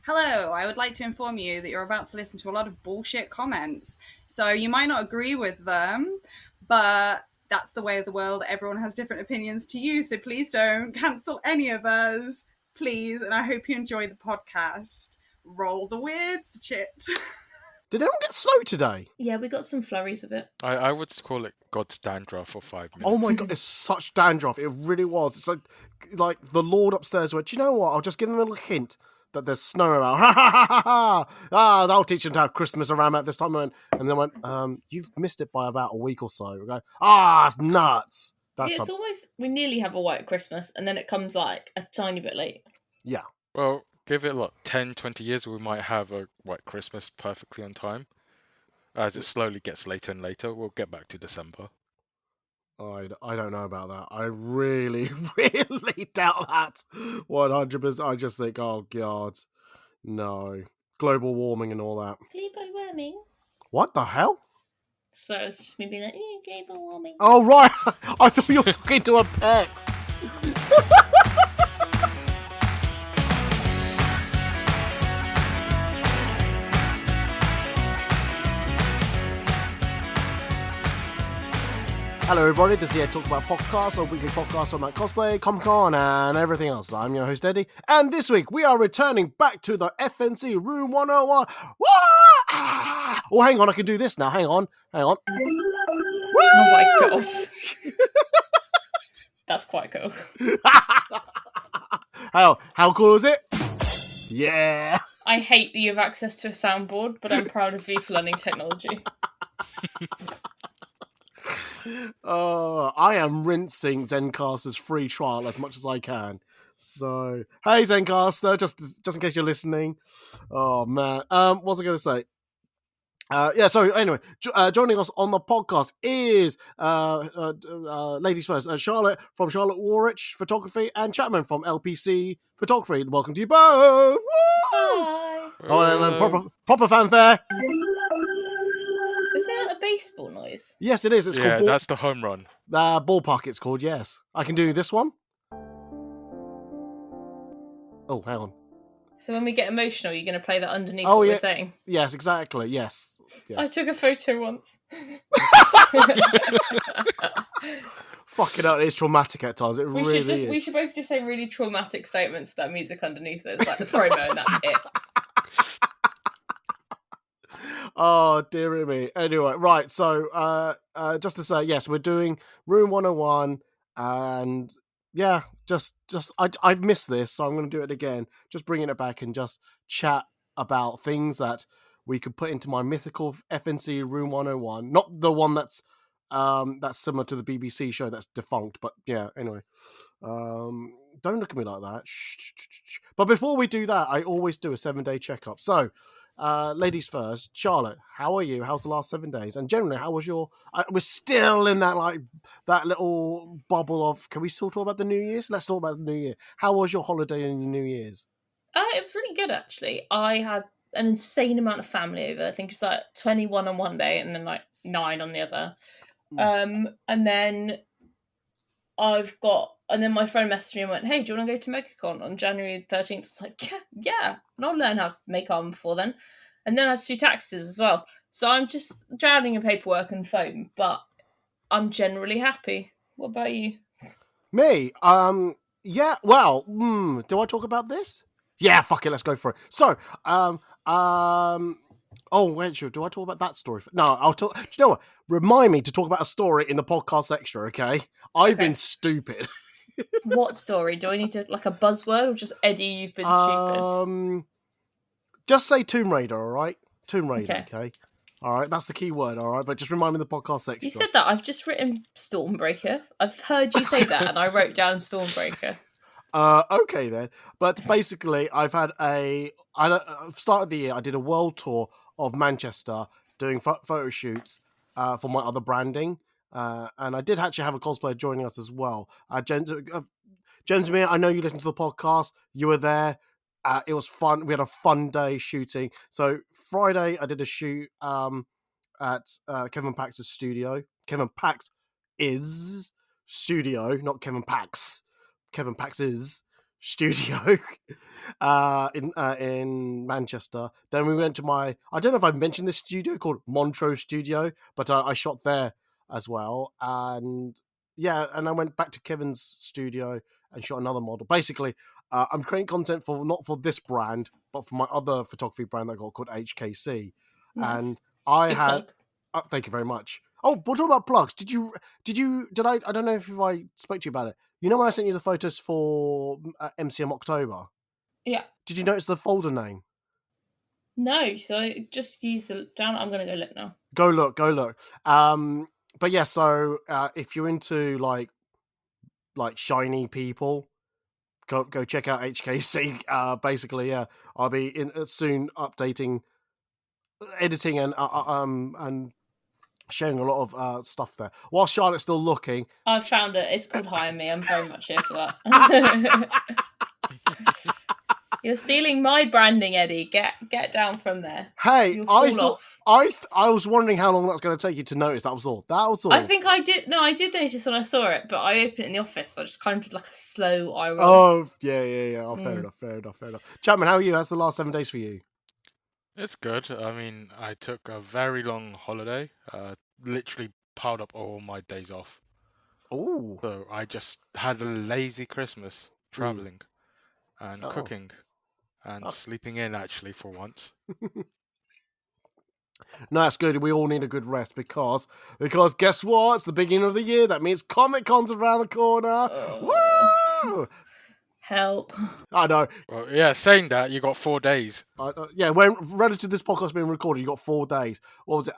Hello, I would like to inform you that you're about to listen to a lot of bullshit comments. So you might not agree with them, but that's the way of the world. Everyone has different opinions to you, so please don't cancel any of us. Please, and I hope you enjoy the podcast. Roll the weird shit. Did anyone get snow today? Yeah, we got some flurries of it. I would call it God's dandruff for 5 minutes. Oh my god, it's such dandruff. It really was. It's like the Lord upstairs went, do you know what? I'll just give them a little hint that there's snow around. Ha ha ha ha ha! Ah, that'll teach them to have Christmas around at this time. And then went, you've missed it by about a week or so. We go, it's nuts. It's always, we nearly have a white Christmas and then it comes like a tiny bit late. Yeah. Well, give it 10, 20 years, we might have a white Christmas perfectly on time. As it slowly gets later and later, we'll get back to December. I don't know about that. I really, really doubt that. 100%. I just think, oh god, no. Global warming and all that. Global warming? What the hell? So it's just me being like, global warming. Oh right, I thought you were talking to a pet. Hello everybody, this is the Talk About Podcast, a weekly podcast about cosplay, Comic-Con and everything else. I'm your host Eddie, and this week we are returning back to the FnC Room 101. Oh, hang on, I can do this now. Hang on. Oh my god. That's quite cool. How cool is it? Yeah. I hate that you have access to a soundboard, but I'm proud of you for learning technology. I am rinsing Zencaster's free trial as much as I can. So, hey Zencaster, just in case you're listening. Oh man, what was I going to say? So anyway, joining us on the podcast is ladies first, Charlotte from Charlotte Warwich Photography and Chapman from LPC Photography. Welcome to you both. Hi. Oh, and proper fanfare. Is that a baseball noise? Yes, it is. It's called that's the home run. Ballpark. It's called. Yes, I can do this one. Oh, hang on. So when we get emotional, you're going to play that underneath what we're saying? Yes, exactly. Yes. I took a photo once. Fucking hell, it's traumatic at times. We should both just say really traumatic statements with that music underneath it. It's like the promo and that's it. Oh, dear me. Anyway, right. So, just to say, yes, we're doing Room 101 and yeah, I've missed this, so I'm going to do it again. Just bringing it back and just chat about things that we could put into my mythical FnC Room 101. Not the one that's similar to the BBC show that's defunct, but yeah, anyway. Don't look at me like that. Shh. But before we do that, I always do a 7-day checkup. So, ladies first, Charlotte, how are you? How's the last 7 days? And generally, how was your... we're still in that little bubble of, can we still talk about the New Year's? Let's talk about the New Year. How was your holiday in the New Year's? It was really good, actually. I had an insane amount of family over. I think it was 21 on one day and then 9 on the other. And then my friend messaged me and went, hey, do you want to go to MegaCon on January 13th? It's like, yeah. And I'll learn how to make armor before then. And then I had to do taxes as well. So I'm just drowning in paperwork and foam, but I'm generally happy. What about you? Me? Yeah, well, do I talk about this? Yeah, fuck it, let's go for it. So, oh, wait, sure. Do I talk about that story? No, I'll talk. Do you know what? Remind me to talk about a story in the podcast extra, okay? I've been stupid. What story? Do I need to, a buzzword, or just Eddie, you've been stupid? Just say Tomb Raider, all right? Tomb Raider, okay? All right, that's the key word, all right? But just remind me the podcast extra. You said that. I've just written Stormbreaker. I've heard you say that, and I wrote down Stormbreaker. Okay then. But basically, I've had start of the year, I did a world tour of Manchester doing photo shoots for my other branding. And I did actually have a cosplayer joining us as well. Jensmere, I know you listened to the podcast. You were there. It was fun. We had a fun day shooting. So Friday, I did a shoot at Kevin Pax's studio. Kevin Pax is studio, not Kevin Pax. Kevin Pax's studio in Manchester. Then we went to I don't know if I've mentioned this studio called Montrose Studio, but I shot there as well. And yeah, and I went back to Kevin's studio and shot another model. Basically, I'm creating content not for this brand, but for my other photography brand that I got called HKC. Nice. And I Good had plug. thank you very much. Oh, but talking about plugs, did I don't know if I spoke to you about it. You know when I sent you the photos for MCM October? Yeah. Did you notice the folder name? No, so I just use the down. I'm gonna go look now. Go look. But yeah, so if you're into like shiny people, go check out HKC. Basically, yeah, I'll be soon updating, editing, and sharing a lot of stuff there. While Charlotte's still looking, I've found it. It's called Hire Me. I'm very much here for that. You're stealing my branding, Eddie. Get down from there. Hey, You'll I fall thought off. I was wondering how long that's going to take you to notice. That was all. I think I did. No, I did notice when I saw it, but I opened it in the office. So I just kind of did like a slow eye roll. Oh, yeah. Oh, fair enough. Chapman, how are you? How's the last 7 days for you? It's good. I mean, I took a very long holiday. Literally piled up all my days off. Oh. So I just had a lazy Christmas traveling and cooking and sleeping in actually for once. No, that's good. We all need a good rest because guess what? It's the beginning of the year. That means Comic-Con's around the corner. Woo! Help. I know. Well, yeah, saying that, you got 4 days. When relative to this podcast being recorded, you got 4 days. What was it?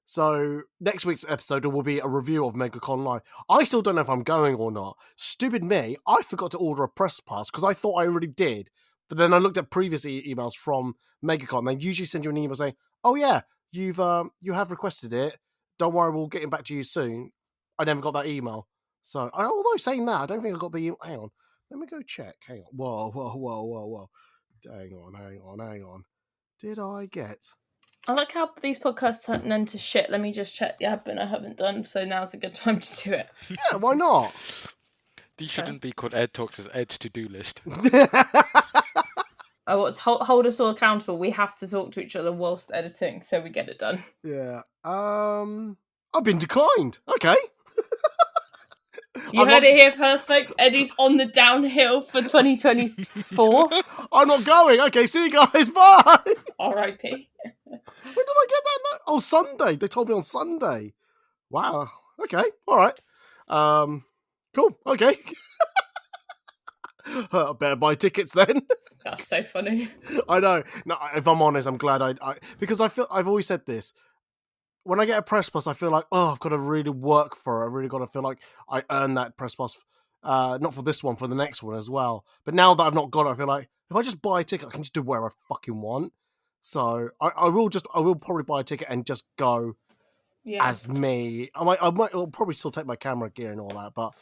So next week's episode will be a review of MegaCon Live. I still don't know if I'm going or not. Stupid me. I forgot to order a press pass because I thought I already did. But then I looked at previous emails from MegaCon. They usually send you an email saying, "Oh yeah, you have requested it. Don't worry, we'll get back to you soon." I never got that email. So although saying that, I don't think I got the email. Hang on. Let me go check. Hang on. Whoa. Hang on. Did I get... I like how these podcasts turn into shit. Let me just check the admin I haven't done, so now's a good time to do it. Yeah, why not? These shouldn't be called Ed Talks, as Ed's to-do list. I want to hold us all accountable. We have to talk to each other whilst editing, so we get it done. Yeah. I've been declined. Okay. You heard it here first, folks. Eddie's on the downhill for 2024. I'm not going. Okay, see you guys. Bye. R.I.P. When did I get that note? Oh, Sunday. They told me on Sunday. Wow. Okay. All right. Cool. Okay. I better buy tickets then. That's so funny. I know. No, if I'm honest, I'm glad I because I've always said this. When I get a press pass, I feel like, I've got to really work for it. I really got to feel like I earned that press pass, not for this one, for the next one as well. But now that I've not got it, I feel like if I just buy a ticket, I can just do whatever I fucking want. So I will probably buy a ticket and just go as me. I'll probably still take my camera gear and all that, but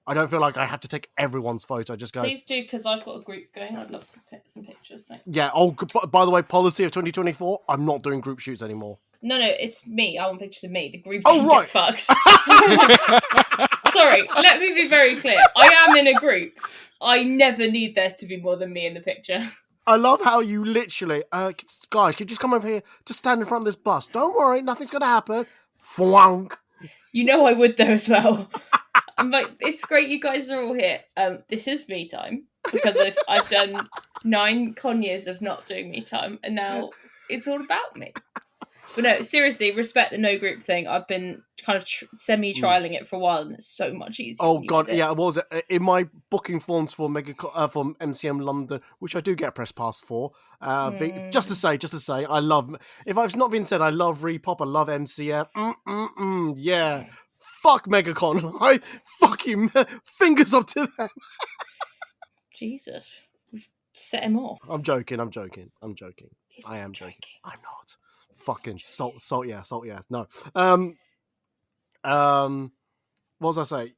I don't feel like I have to take everyone's photo. Just go. Please do, because I've got a group going. I'd love some pictures. Thanks. Yeah. Oh, by the way, policy of 2024, I'm not doing group shoots anymore. No, it's me. I want pictures of me. The group right. Get fucked. Sorry, let me be very clear. I am in a group. I never need there to be more than me in the picture. I love how you literally, guys, can you just come over here to stand in front of this bus? Don't worry, nothing's going to happen. Fwonk. You know I would though as well. I'm like, it's great you guys are all here. This is me time because I've done 9 con years of not doing me time, and now it's all about me. But no, seriously, respect the no group thing. I've been kind of semi-trialing it for a while, and it's so much easier. Oh god, yeah. What was it in my booking forms for from MCM London, which I do get a press pass for? Just to say, I love. If I've not been said, I love Repop. I love MCM. Yeah. Fuck MegaCon. I fucking fingers up to them. Jesus, we've set him off. I'm joking. I am joking. I'm not. Fucking salt, yeah. No. What was I say?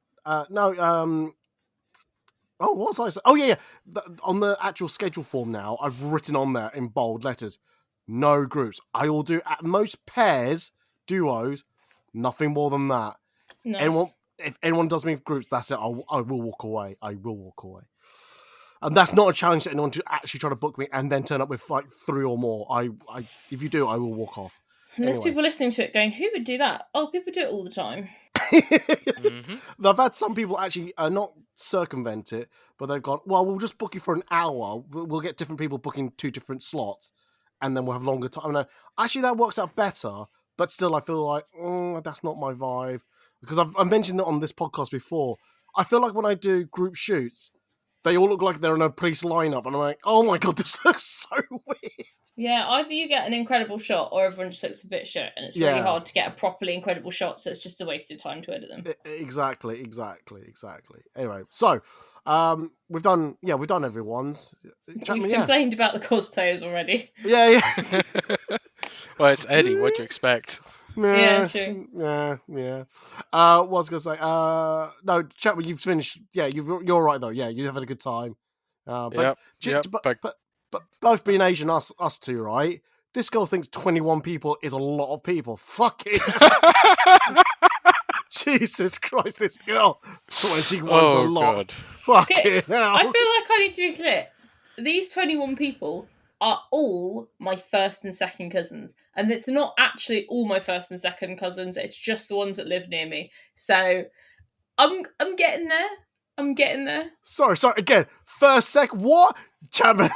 No. Oh, what was I say? Oh, yeah. On the actual schedule form now, I've written on there in bold letters, no groups. I will do at most pairs, duos, nothing more than that. Nice. If anyone does me with groups, that's it. I will walk away. And that's not a challenge to anyone to actually try to book me and then turn up with like 3 or more. I if you do, I will walk off. And there's Anyway. people listening to it going, who would do that? Oh, people do it all the time. I've had some people actually not circumvent it, but they've gone, well, we'll just book you for an hour. We'll get different people booking 2 different slots, and then we'll have longer time. And actually, that works out better, but still, I feel like, that's not my vibe. Because I've mentioned that on this podcast before. I feel like when I do group shoots, they all look like they're in a police lineup, and I'm like, oh my god, this looks so weird. Yeah, either you get an incredible shot or everyone just looks a bit shit, and it's really hard to get a properly incredible shot, so it's just a waste of time to edit them. Exactly. Anyway, so we've done everyone's. We've complained about the cosplayers already. Yeah. Well, it's Eddie. What do you expect? Yeah, true. Yeah. What was I gonna say? No, Chapman, you've finished. Yeah, you're right though. Yeah, you have had a good time. But both being Asian, us two, right? This girl thinks 21 people is a lot of people. Fucking Jesus Christ, this girl. 21's a lot. God. Fucking hell. I feel like I need to be clear. These 21 people are all my first and second cousins. And it's not actually all my first and second cousins, it's just the ones that live near me. So I'm getting there. Sorry, again. First, what? Chapman,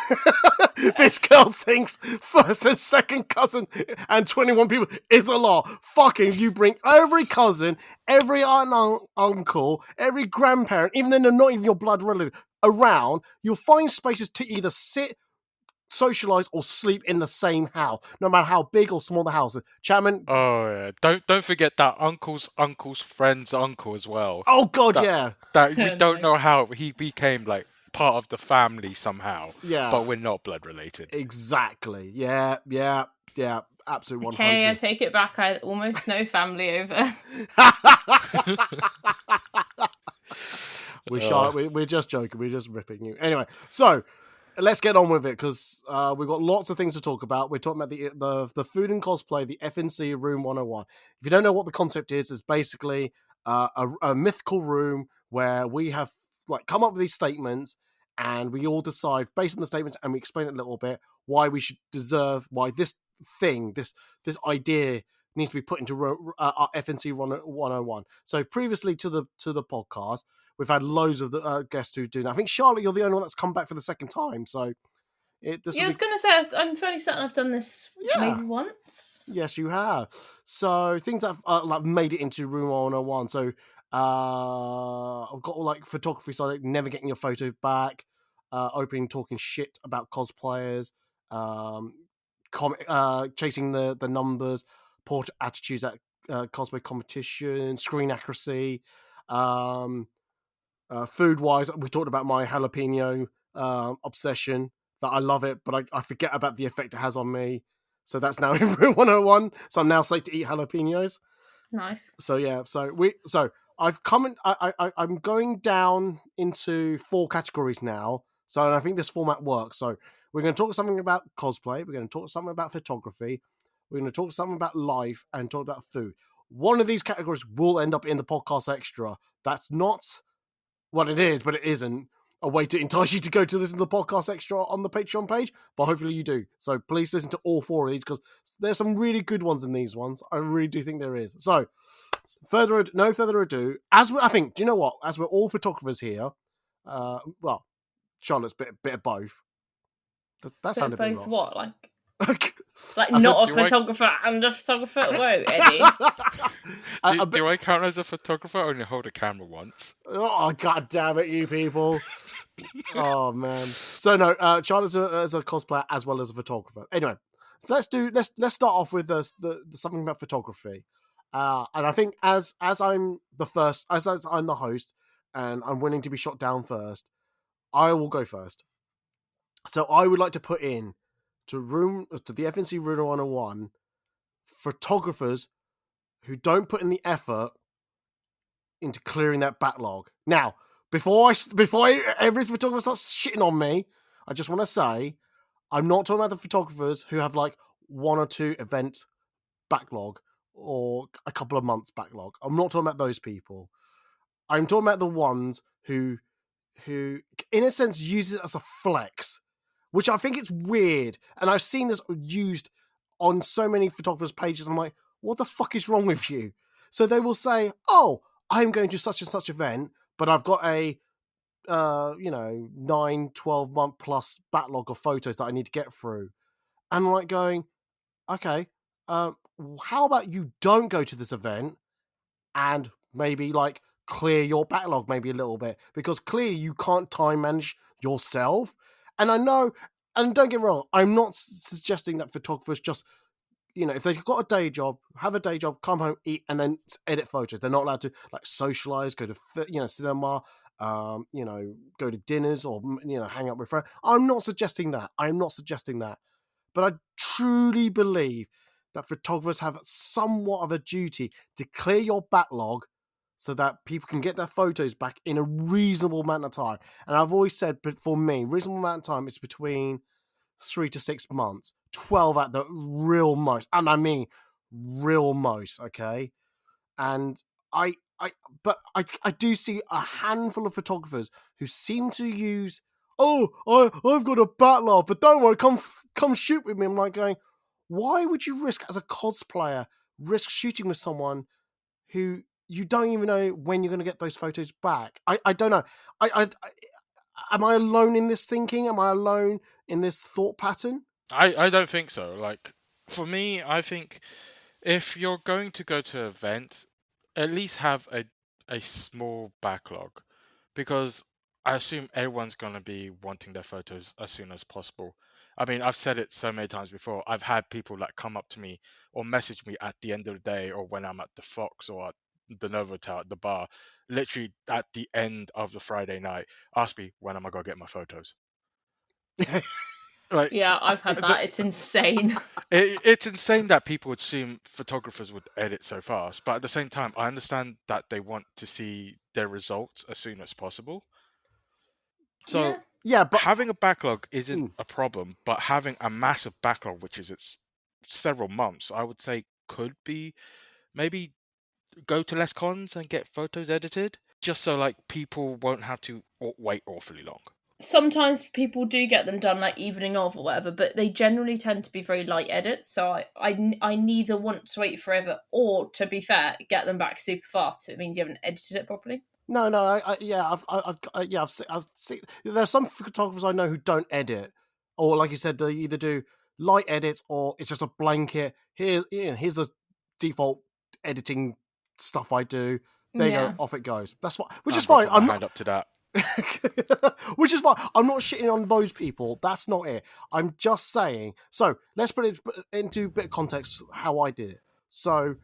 this girl thinks first and second cousin and 21 people is a lot. Fucking, you bring every cousin, every aunt and uncle, every grandparent, even though they're not even your blood relative, around. You'll find spaces to either sit, socialise, or sleep in the same house, no matter how big or small the house is. Chapman. Oh yeah, don't forget that uncle's friend's uncle as well. Oh god, that we don't know how he became like part of the family somehow. Yeah, but we're not blood related. Exactly. Yeah. Absolutely. 100. Okay, I take it back. I had almost no family over. We're just joking. We're just ripping you. Anyway, so let's get on with it because we've got lots of things to talk about. We're talking about the food and cosplay, the FnC Room 101. If you don't know what the concept is, it's basically a mythical room where we have like come up with these statements and we all decide based on the statements and we explain it a little bit why we should deserve, why this thing, this idea needs to be put into our FnC 101. So previously to the podcast, we've had loads of the guests who do that. I think, Charlotte, you're the only one that's come back for the second time. So I was going to say, I'm fairly certain I've done this maybe once. Yes, you have. So things that have like made it into Room 101. So I've got like photography, so like never getting your photo back, opening talking shit about cosplayers, chasing the numbers, poor attitudes at cosplay competition, screen accuracy, food wise, we talked about my jalapeno obsession, that I love it, but I forget about the effect it has on me. So that's now in Room 101. So I'm now safe to eat jalapenos. Nice. So yeah, I've come in, I'm going down into 4 categories now. So I think this format works. So we're going to talk something about cosplay. We're going to talk something about photography. We're going to talk something about life and talk about food. One of these categories will end up in the podcast extra. That's not what it is, but it isn't a way to entice you to go to listen to the podcast extra on the Patreon page. But hopefully you do. So please listen to all 4 of these because there's some really good ones in these ones. I really do think there is. So no further ado, I think, do you know what? As we're all photographers here, well, Charlotte's bit of both. That sounded both wrong. What, like not a photographer and a photographer? Whoa, Eddie. Do I count as a photographer? I only hold a camera once. Oh, god damn it, you people. Oh, man. So, no, Charlotte's as a cosplayer as well as a photographer. Anyway, so let's start off with the something about photography. And I think as I'm the first, as I'm the host, and I'm willing to be shot down first, I will go first. So I would like to put in to the FnC Room 101 photographers who don't put in the effort into clearing that backlog. Now, before every photographer starts shitting on me, I just want to say I'm not talking about the photographers who have like 1 or 2 event backlog or a couple of months backlog. I'm not talking about those people. I'm talking about the ones who who, in a sense, uses it as a flex, which I think it's weird. And I've seen this used on so many photographers' pages. I'm like, what the fuck is wrong with you? So they will say, oh, I'm going to such and such event, but I've got a 9-12 month plus backlog of photos that I need to get through. And I'm like going, okay, how about you don't go to this event and maybe like clear your backlog maybe a little bit, because clearly you can't time manage yourself. And I know, and don't get me wrong, I'm not suggesting that photographers just, if they've got a day job, have a day job, come home, eat, and then edit photos. They're not allowed to like socialize, go to cinema, go to dinners, or hang out with friends. I'm not suggesting that. But I truly believe that photographers have somewhat of a duty to clear your backlog so that people can get their photos back in a reasonable amount of time. And I've always said, but for me, reasonable amount of time is between 3 to 6 months, 12 at the real most, and I mean real most. Okay, and I do see a handful of photographers who seem to use, I've got a backlog, but don't worry, come shoot with me. I'm like going, why would you risk, as a cosplayer, shooting with someone who you don't even know when you're going to get those photos back? I don't know. I am I alone in this thinking? Am I alone in this thought pattern? I don't think so. Like, for me, I think if you're going to go to events, at least have a small backlog, because I assume everyone's going to be wanting their photos as soon as possible. I mean, I've said it so many times before. I've had people that come up to me or message me at the end of the day, or when I'm at the Fox or at the Novotel at the bar, literally at the end of the Friday night, ask me when am I going to get my photos. Like, Yeah, I've had that. It's insane. it's insane that people would assume photographers would edit so fast, but at the same time, I understand that they want to see their results as soon as possible. So Yeah, but having a backlog isn't a problem, but having a massive backlog, which is it's several months, I would say could be maybe go to less cons and get photos edited, just so like people won't have to wait awfully long. Sometimes people do get them done like evening of or whatever, but they generally tend to be very light edits. So I neither want to wait forever or, to be fair, get them back super fast. So it means you haven't edited it properly. No, I've seen. There's some photographers I know who don't edit, or like you said, they either do light edits or it's just a blanket. Here's the default editing stuff I do. There you go, off it goes. That's what, which is fine. I'm not up to that. Which is fine. I'm not shitting on those people. That's not it. I'm just saying. So let's put it into a bit of context how I did it. So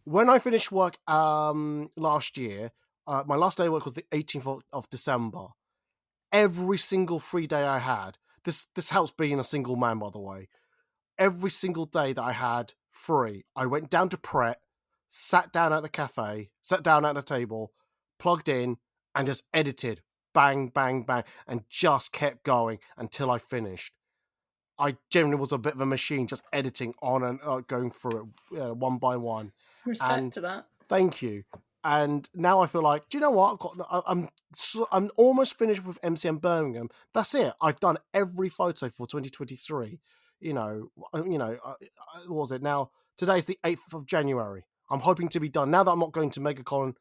when I finished work last year, my last day of work was the 18th of December. Every single free day I had, this helps being a single man, by the way. Every single day that I had free, I went down to Pret, sat down at the cafe, sat down at the table, plugged in, and just edited. Bang, bang, bang, and just kept going until I finished. I generally was a bit of a machine, just editing on and going through it one by one. Respect to that. Thank you. And now I feel like, do you know what? I'm almost finished with MCM Birmingham. That's it. I've done every photo for 2023. What was it now? Today's the 8th of January. I'm hoping to be done now that I'm not going to MegaCon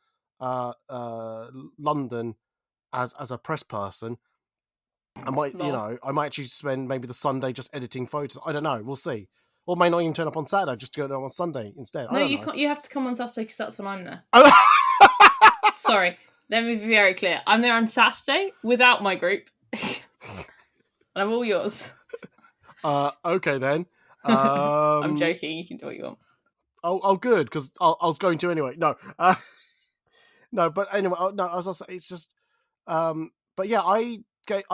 London as a press person. I might actually spend maybe the Sunday just editing photos. I don't know. We'll see. Or may not even turn up on Saturday, just go on Sunday instead. No, you can't. You have to come on Saturday because that's when I'm there. Sorry, let me be very clear. I'm there on Saturday without my group, and I'm all yours. Okay then. I'm joking. You can do what you want. Oh, good, because I was going to anyway. No, no, but anyway, no. As I say, it's just, but yeah, I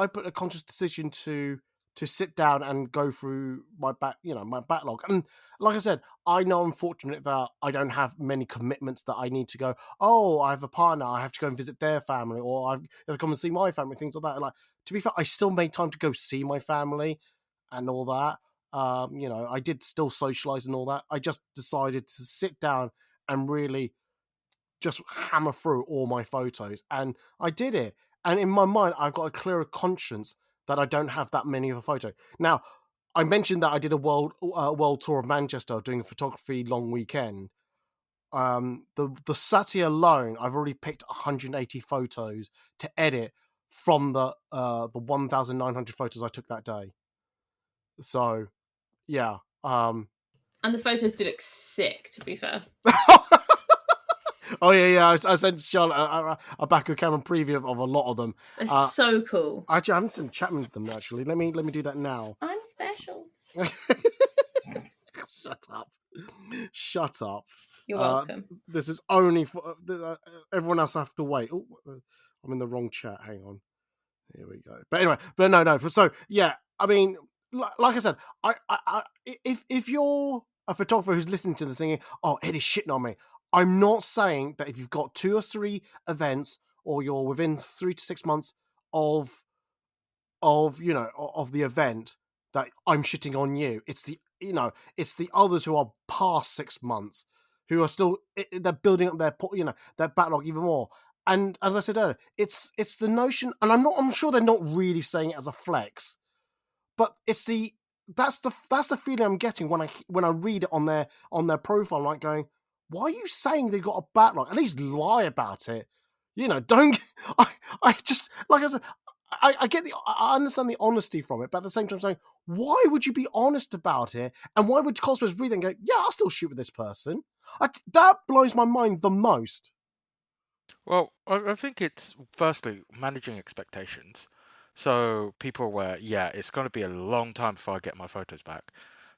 put a conscious decision to sit down and go through my backlog. And like I said, I know I'm fortunate that I don't have many commitments that I need to go, oh, I have a partner, I have to go and visit their family, or I have to come and see my family, things like that. Like, to be fair, I still made time to go see my family and all that. I did still socialize and all that. I just decided to sit down and really just hammer through all my photos. And I did it. And in my mind, I've got a clearer conscience that I don't have that many of a photo. Now, I mentioned that I did a world tour of Manchester doing a photography long weekend. The Saturday alone, I've already picked 180 photos to edit from the 1,900 photos I took that day. So, yeah. And the photos do look sick, to be fair. Oh yeah. I sent Charlotte a backup camera preview of a lot of them. It's so cool. Actually, I haven't sent Chapman them actually. Let me do that now. I'm special. Shut up. You're welcome. This is only for everyone else. Have to wait. Oh, I'm in the wrong chat. Hang on. Here we go. But anyway, no. So yeah, I mean, like I said, if you're a photographer who's listening to this thinking, "Oh, Eddie's shitting on me," I'm not saying that if you've got 2 or 3 events or you're within 3 to 6 months of the event that I'm shitting on you. It's the others who are past 6 months who are still they're building up their backlog even more. And as I said earlier, it's the notion, and I'm sure they're not really saying it as a flex, but it's that's the feeling I'm getting when I read it on their profile, like going, why are you saying they got a backlog? At least lie about it. Don't. I just, like I said, I get I understand the honesty from it, but at the same time saying, why would you be honest about it? And why would cosplayers read it and go, yeah, I'll still shoot with this person? That blows my mind the most. Well, I think it's firstly managing expectations. So people are aware, yeah, it's going to be a long time before I get my photos back.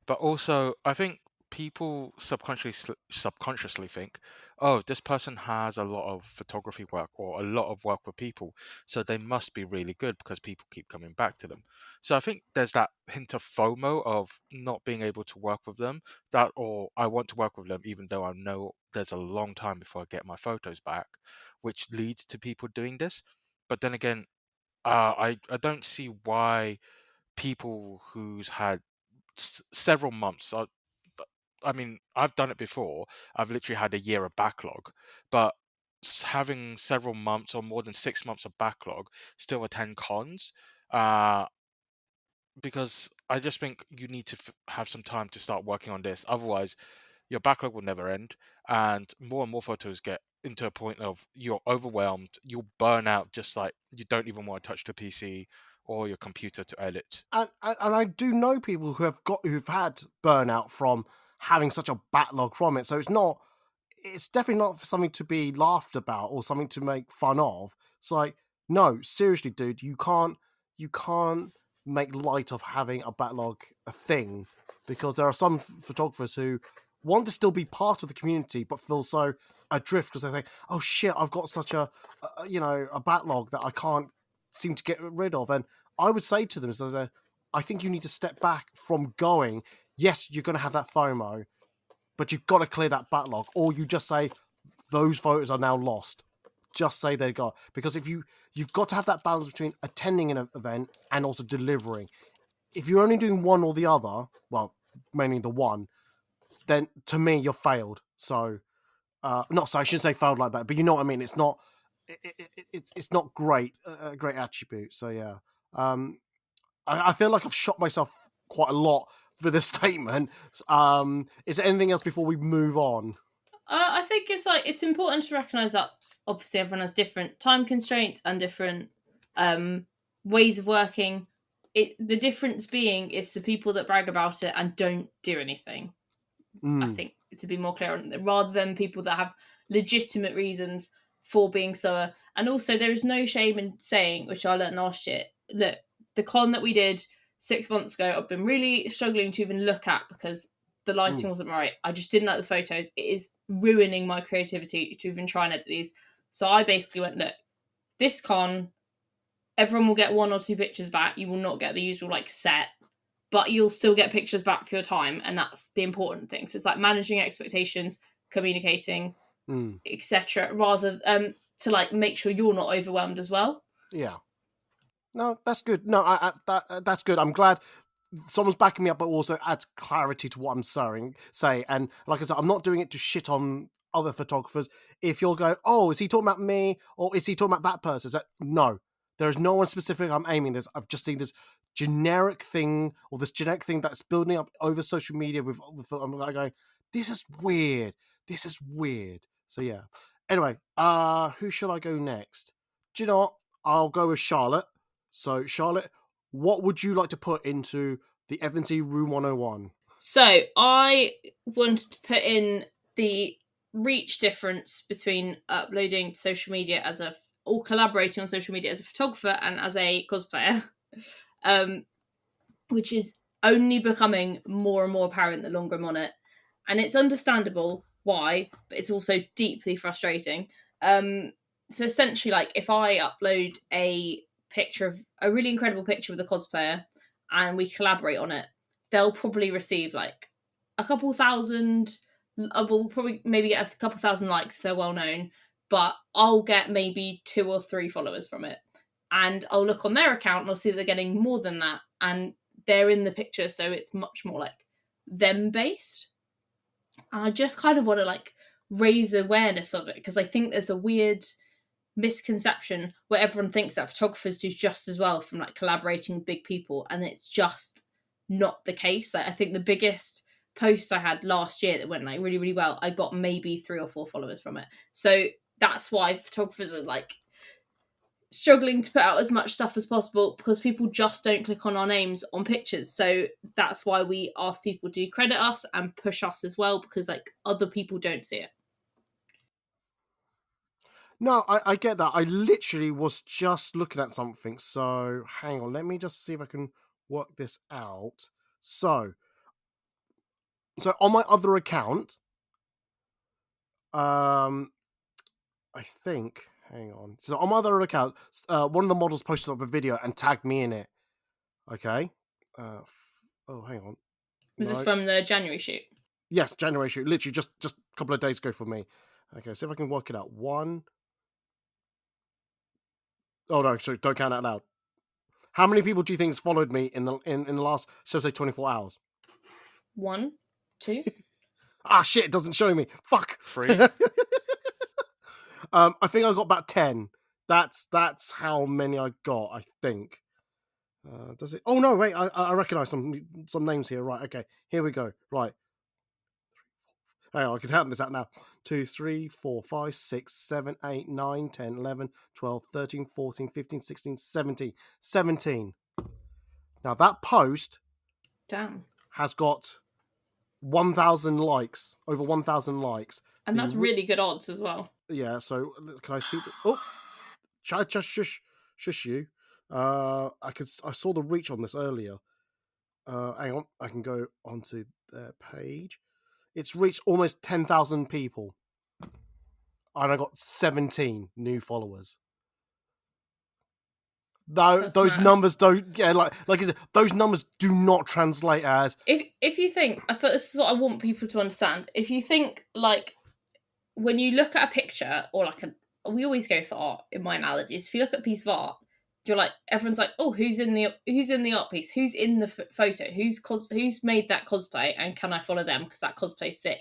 But also, I think people subconsciously think, oh, this person has a lot of photography work or a lot of work with people, so they must be really good because people keep coming back to them. So I think there's that hint of FOMO of not being able to work with them, or I want to work with them even though I know there's a long time before I get my photos back, which leads to people doing this. But then again, I don't see why people who's had several months. I mean, I've done it before. I've literally had a year of backlog, but having several months or more than 6 months of backlog still attend cons, uh, because I just think you need to have some time to start working on this. Otherwise, your backlog will never end, and more photos get into a point of you're overwhelmed, you'll burn out, just like you don't even want to touch the PC or your computer to edit. And I do know people who've had burnout from having such a backlog from it. So it's definitely not something to be laughed about or something to make fun of. It's like, no, seriously, dude, you can't make light of having a backlog a thing, because there are some photographers who want to still be part of the community but feel so adrift because they think, oh shit, I've got such a backlog that I can't seem to get rid of. And I would say to them, I think you need to step back from going, yes, you're going to have that FOMO, but you've got to clear that backlog, or you just say those photos are now lost. Just say they're gone, because if you've got to have that balance between attending an event and also delivering. If you're only doing one or the other, well, mainly the one, then to me you're failed. So, I shouldn't say failed like that, but you know what I mean. It's not, it's not great, a great attribute. So yeah, I feel like I've shot myself quite a lot for this statement. Is there anything else before we move on? I think it's important to recognise that obviously everyone has different time constraints and different ways of working. The difference being it's the people that brag about it and don't do anything. I think, to be more clear on it, rather than people that have legitimate reasons for being slower. And also, there is no shame in saying, which I learned last year, that the con that we did 6 months ago, I've been really struggling to even look at because the lighting wasn't right. I just didn't like the photos. It is ruining my creativity to even try and edit these. So I basically went, look, this con, everyone will get 1 or 2 pictures back. You will not get the usual set, but you'll still get pictures back for your time, and that's the important thing. So it's like managing expectations, communicating, etc., rather to make sure you're not overwhelmed as well. Yeah. No, that's good. No, that's good. I'm glad someone's backing me up, but also adds clarity to what I'm say. And like I said, I'm not doing it to shit on other photographers. If you're going, oh, is he talking about me, or is he talking about that person? No, There's no one specific I'm aiming this. I've just seen this generic thing that's building up over social media with I'm like going, this is weird. This is weird. So yeah. Anyway, who should I go next? Do you know what? I'll go with Charlotte. So Charlotte, what would you like to put into the FnC Room 101? So I wanted to put in the reach difference between uploading to social media or collaborating on social media as a photographer and as a cosplayer, which is only becoming more and more apparent the longer I'm on it. And it's understandable why, but it's also deeply frustrating. So essentially, like, if I upload a really incredible picture with a cosplayer and we collaborate on it, they'll probably receive like a couple thousand, we'll probably maybe get a couple thousand likes if they're well known, but I'll get maybe 2 or 3 followers from it. And I'll look on their account and I'll see they're getting more than that. And they're in the picture, so it's much more like them based. And I just kind of want to like raise awareness of it, because I think there's a weird misconception where everyone thinks that photographers do just as well from like collaborating with big people, and it's just not the case. Like, I think the biggest post I had last year that went like really, really well, I got maybe 3 or 4 followers from it. So that's why photographers are like struggling to put out as much stuff as possible, because people just don't click on our names on pictures. So that's why we ask people to credit us and push us as well, because like other people don't see it. No, I get that. I literally was just looking at something. So hang on, let me just see if I can work this out. So on my other account, I think. Hang on. So on my other account, one of the models posted up a video and tagged me in it. Okay. Hang on. Was this from the January shoot? Yes, January shoot. Literally just a couple of days ago for me. Okay, see if I can work it out. Oh no, sorry, don't count out loud. How many people do you think has followed me in the last, shall I say, 24 hours? 1, 2. Ah, shit! It doesn't show me. Fuck. 3. I think I got about 10. That's how many I got. I think. Does it? Oh no! Wait, I recognise some names here. Right. Okay. Here we go. Right. Hang on, I can count this out now. 2, 3, 4, 5, 6, 7, 8, 9, 10, 11, 12, 13, 14, 15, 16, 17. 17. Now that post has got 1,000 likes, over 1,000 likes. And that's really good odds as well. Yeah, so can I see just shush you. I saw the reach on this earlier. Hang on, I can go onto their page. It's reached almost 10,000 people. And I got 17 new followers. Those numbers don't, like I said, those numbers do not translate as... If you think, I thought this is what I want people to understand. If you think, like, when you look at a picture, or like we always go for art in my analogies. If you look at a piece of art, you're like, everyone's like, oh, who's in the art piece? Who's in the photo? Who's made that cosplay? And can I follow them because that cosplay's sick?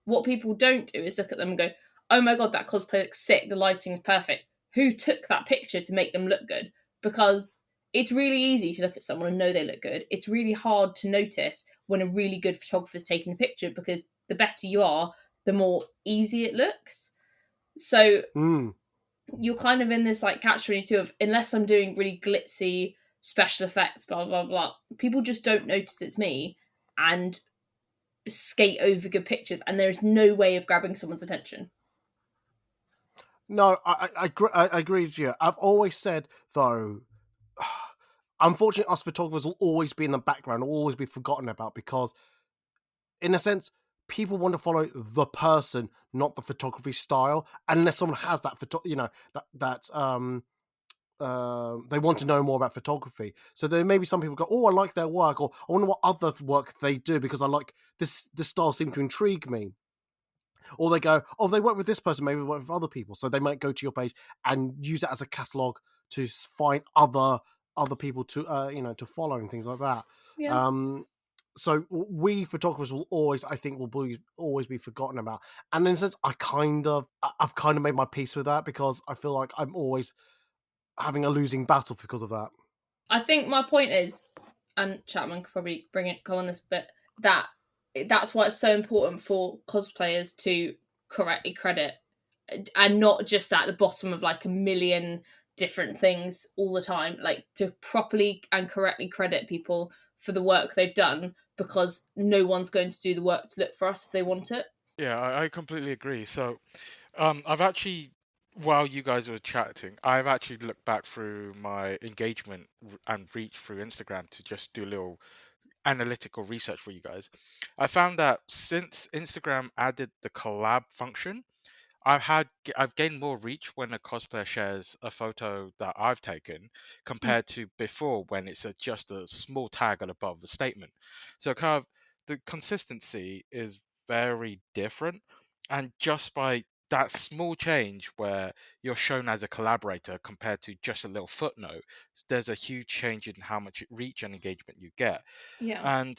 What people don't do is look at them and go, oh my god, that cosplay looks sick. The lighting's perfect. Who took that picture to make them look good? Because it's really easy to look at someone and know they look good. It's really hard to notice when a really good photographer's taking a picture, because the better you are, the more easy it looks. So you're kind of in this like catch-22 of, unless I'm doing really glitzy special effects, blah, blah, blah, people just don't notice it's me and skate over good pictures, and there's no way of grabbing someone's attention. No, I agree with you. I've always said, though, unfortunately, us photographers will always be in the background, will always be forgotten about, because, in a sense, people want to follow the person, not the photography style, unless someone has that, they want to know more about photography. So there may be some people go, oh, I like their work, or I wonder what other work they do because I like this style seemed to intrigue me. Or they go, oh, they work with this person, maybe they work with other people. So they might go to your page and use that as a catalogue to find other people to to follow and things like that. Yeah. So we photographers will always be forgotten about. And in a sense, I've kind of made my peace with that, because I feel like I'm always having a losing battle because of that. I think my point is, and Chapman could probably go on this bit, that's why it's so important for cosplayers to correctly credit, and not just at the bottom of like a million different things all the time, like to properly and correctly credit people for the work they've done, because no one's going to do the work to look for us if they want it. Yeah, I completely agree. So, I've actually, while you guys were chatting, I've actually looked back through my engagement and reach through Instagram to just do a little analytical research for you guys. I found that since Instagram added the collab function, I've gained more reach when a cosplayer shares a photo that I've taken compared to before when it's just a small tag at above the statement. So kind of the consistency is very different, and just by that small change where you're shown as a collaborator compared to just a little footnote, there's a huge change in how much reach and engagement you get. Yeah. And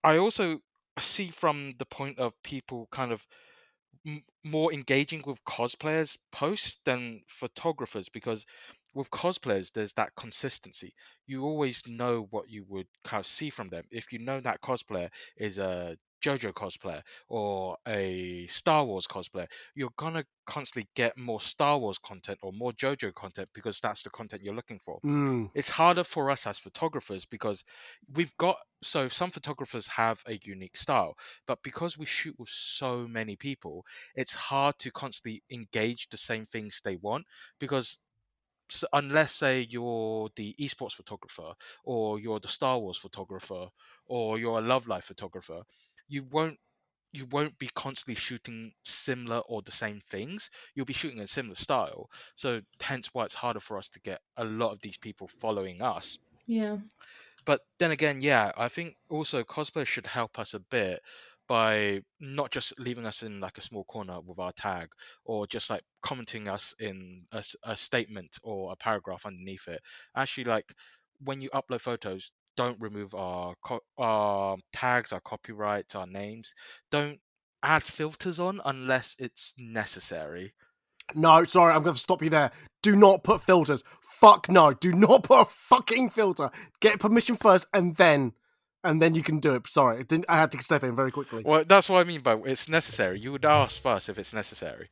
I also see from the point of people kind of more engaging with cosplayers posts than photographers, because with cosplayers there's that consistency. You always know what you would kind of see from them. If you know that cosplayer is a JoJo cosplayer or a Star Wars cosplayer, you're gonna constantly get more Star Wars content or more JoJo content because that's the content you're looking for. It's harder for us as photographers because some photographers have a unique style, but because we shoot with so many people, it's hard to constantly engage the same things they want, because unless say you're the esports photographer or you're the Star Wars photographer or you're a love life photographer, you won't be constantly shooting similar or the same things. You'll be shooting in a similar style. So hence why it's harder for us to get a lot of these people following us. Yeah. But then again, yeah, I think also cosplay should help us a bit by not just leaving us in like a small corner with our tag, or just like commenting us in a statement or a paragraph underneath it. Actually, like when you upload photos, don't remove our tags, our copyrights, our names. Don't add filters on unless it's necessary. No, sorry, I'm going to stop you there. Do not put filters. Fuck no. Do not put a fucking filter. Get permission first, and then you can do it. Sorry, I had to step in very quickly. Well, that's what I mean by it's necessary. You would ask first if it's necessary.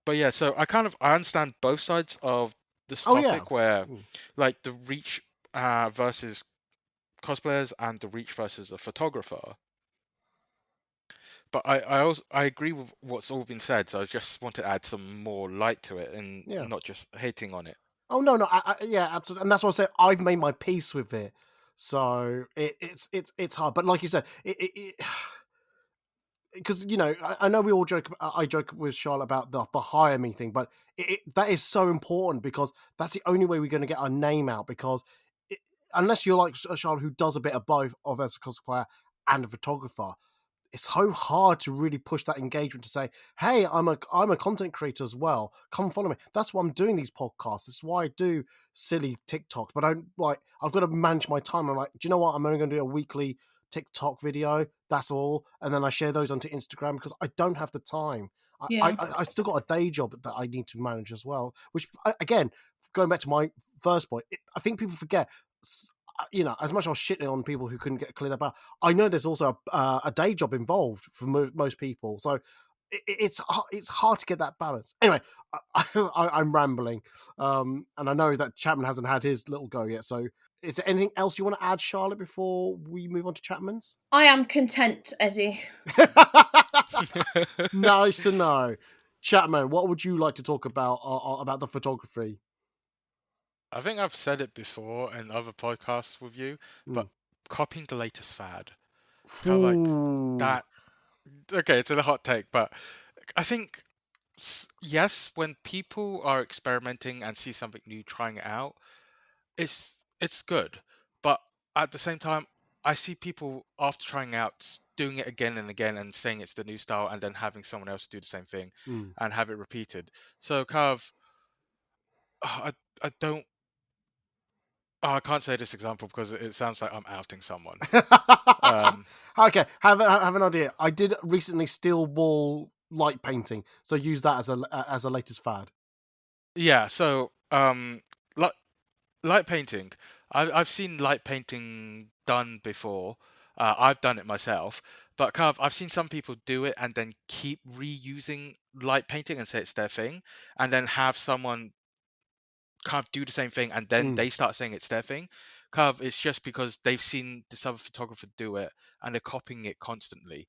But yeah, so I understand both sides of this topic, where like the reach versus cosplayers and the reach versus a photographer. But I agree with what's all been said, so I just want to add some more light to it and not just hating on it. Oh no, yeah, absolutely, and that's what I said. I've made my peace with it, so it's hard. But like you said, because I know we all joke. I joke with Charlotte about the hire me thing, but that is so important, because that's the only way we're going to get our name out. Because unless you're like Charlotte, who does a bit of both of as a cosplayer and a photographer, it's so hard to really push that engagement to say, hey, I'm a content creator as well. Come follow me. That's why I'm doing these podcasts. This is why I do silly TikToks. But I've got to manage my time. I'm like, do you know what? I'm only going to do a weekly TikTok video. That's all. And then I share those onto Instagram because I don't have the time. I still got a day job that I need to manage as well. Which, again, going back to my first point, I think people forget. As much as I was shitting on people who couldn't clear that out, I know there's also a day job involved for most people. So it's hard to get that balance. Anyway, I'm rambling, and I know that Chapman hasn't had his little go yet. So is there anything else you want to add, Charlotte, before we move on to Chapman's? I am content, Ezzy. Nice to know. Chapman, what would you like to talk about the photography? I think I've said it before in other podcasts with you, but copying the latest fad. Kind of like that. Okay, it's a hot take, but I think, yes, when people are experimenting and see something new, trying it out, it's good. But at the same time, I see people after trying out doing it again and again and saying it's the new style, and then having someone else do the same thing and have it repeated. So kind of, I don't. Oh, I can't say this example because it sounds like I'm outing someone. Okay, have an idea. I did recently steel ball light painting, so use that as a latest fad. Yeah, so light light painting. I've seen light painting done before. I've done it myself, but kind of I've seen some people do it and then keep reusing light painting and say it's their thing, and then have someone kind of do the same thing and then Mm, they start saying it's their thing. Kind of it's just because they've seen this other photographer do it and they're copying it constantly.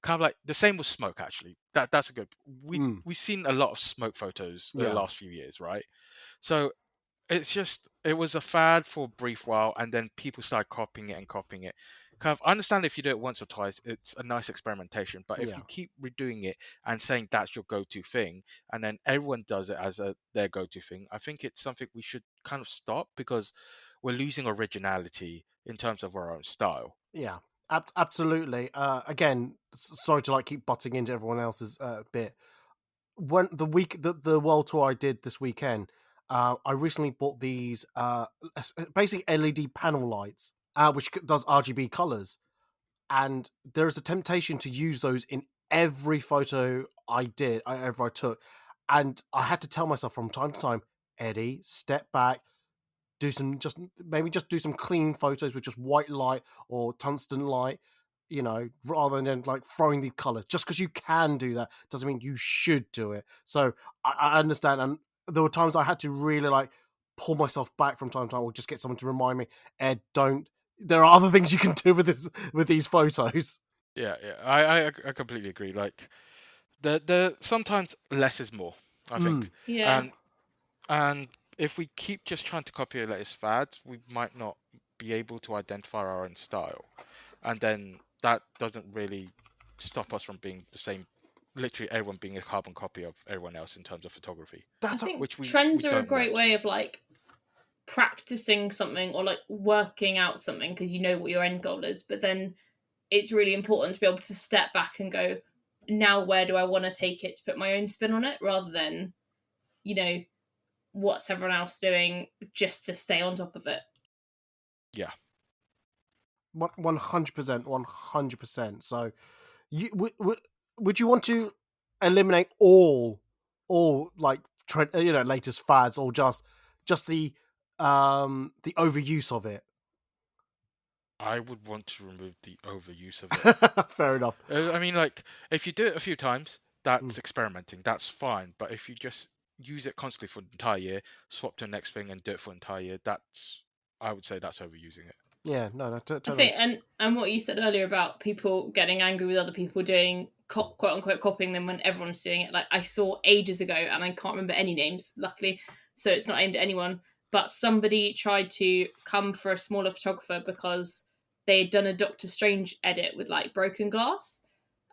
Kind of like the same with smoke actually. That's a good. mm, We've seen a lot of smoke photos the yeah, last few years, right? So it's just it was a fad for a brief while and then people started copying it and copying it. Kind of I understand if you do it once or twice, it's a nice experimentation, but if yeah, you keep redoing it and saying that's your go-to thing and then everyone does it as their go-to thing, I think it's something we should kind of stop because we're losing originality in terms of our own style. yeah. Absolutely. Again, sorry to like keep butting into everyone else's bit. When the world tour I did this weekend, I recently bought these basically LED panel lights, which does RGB colors, and there is a temptation to use those in every photo ever I took, and I had to tell myself from time to time, Eddie, step back, do some just do some clean photos with just white light or tungsten light, rather than like throwing the color. Just because you can do that doesn't mean you should do it. So I understand, and there were times I had to really like pull myself back from time to time, or just get someone to remind me, Ed, don't. There are other things you can do with these photos. Yeah, I completely agree. Like the sometimes less is more, I think. Mm, Yeah. And And if we keep just trying to copy the latest fads, we might not be able to identify our own style. And then that doesn't really stop us from being the same, literally everyone being a carbon copy of everyone else in terms of photography, I that's think which we trends are a don't great want. way of like practicing something or like working out something because you know what your end goal is, but then it's really important to be able to step back and go, now where do I want to take it to put my own spin on it rather than, you know, what's everyone else doing just to stay on top of it. Yeah. 100%, 100%. So, would you want to eliminate all like latest fads, or just the overuse of it? I would want to remove the overuse of it. Fair enough. I mean, like, if you do it a few times, Mm. that's experimenting, that's fine. But if you just use it constantly for the entire year, swap to the next thing and do it for the entire year, I would say that's overusing it. Yeah, no, I totally. think, and what you said earlier about people getting angry with other people doing quote unquote copying them when everyone's doing it. Like I saw ages ago, and I can't remember any names, luckily, so it's not aimed at anyone. But somebody tried to come for a smaller photographer because they had done a Doctor Strange edit with like broken glass,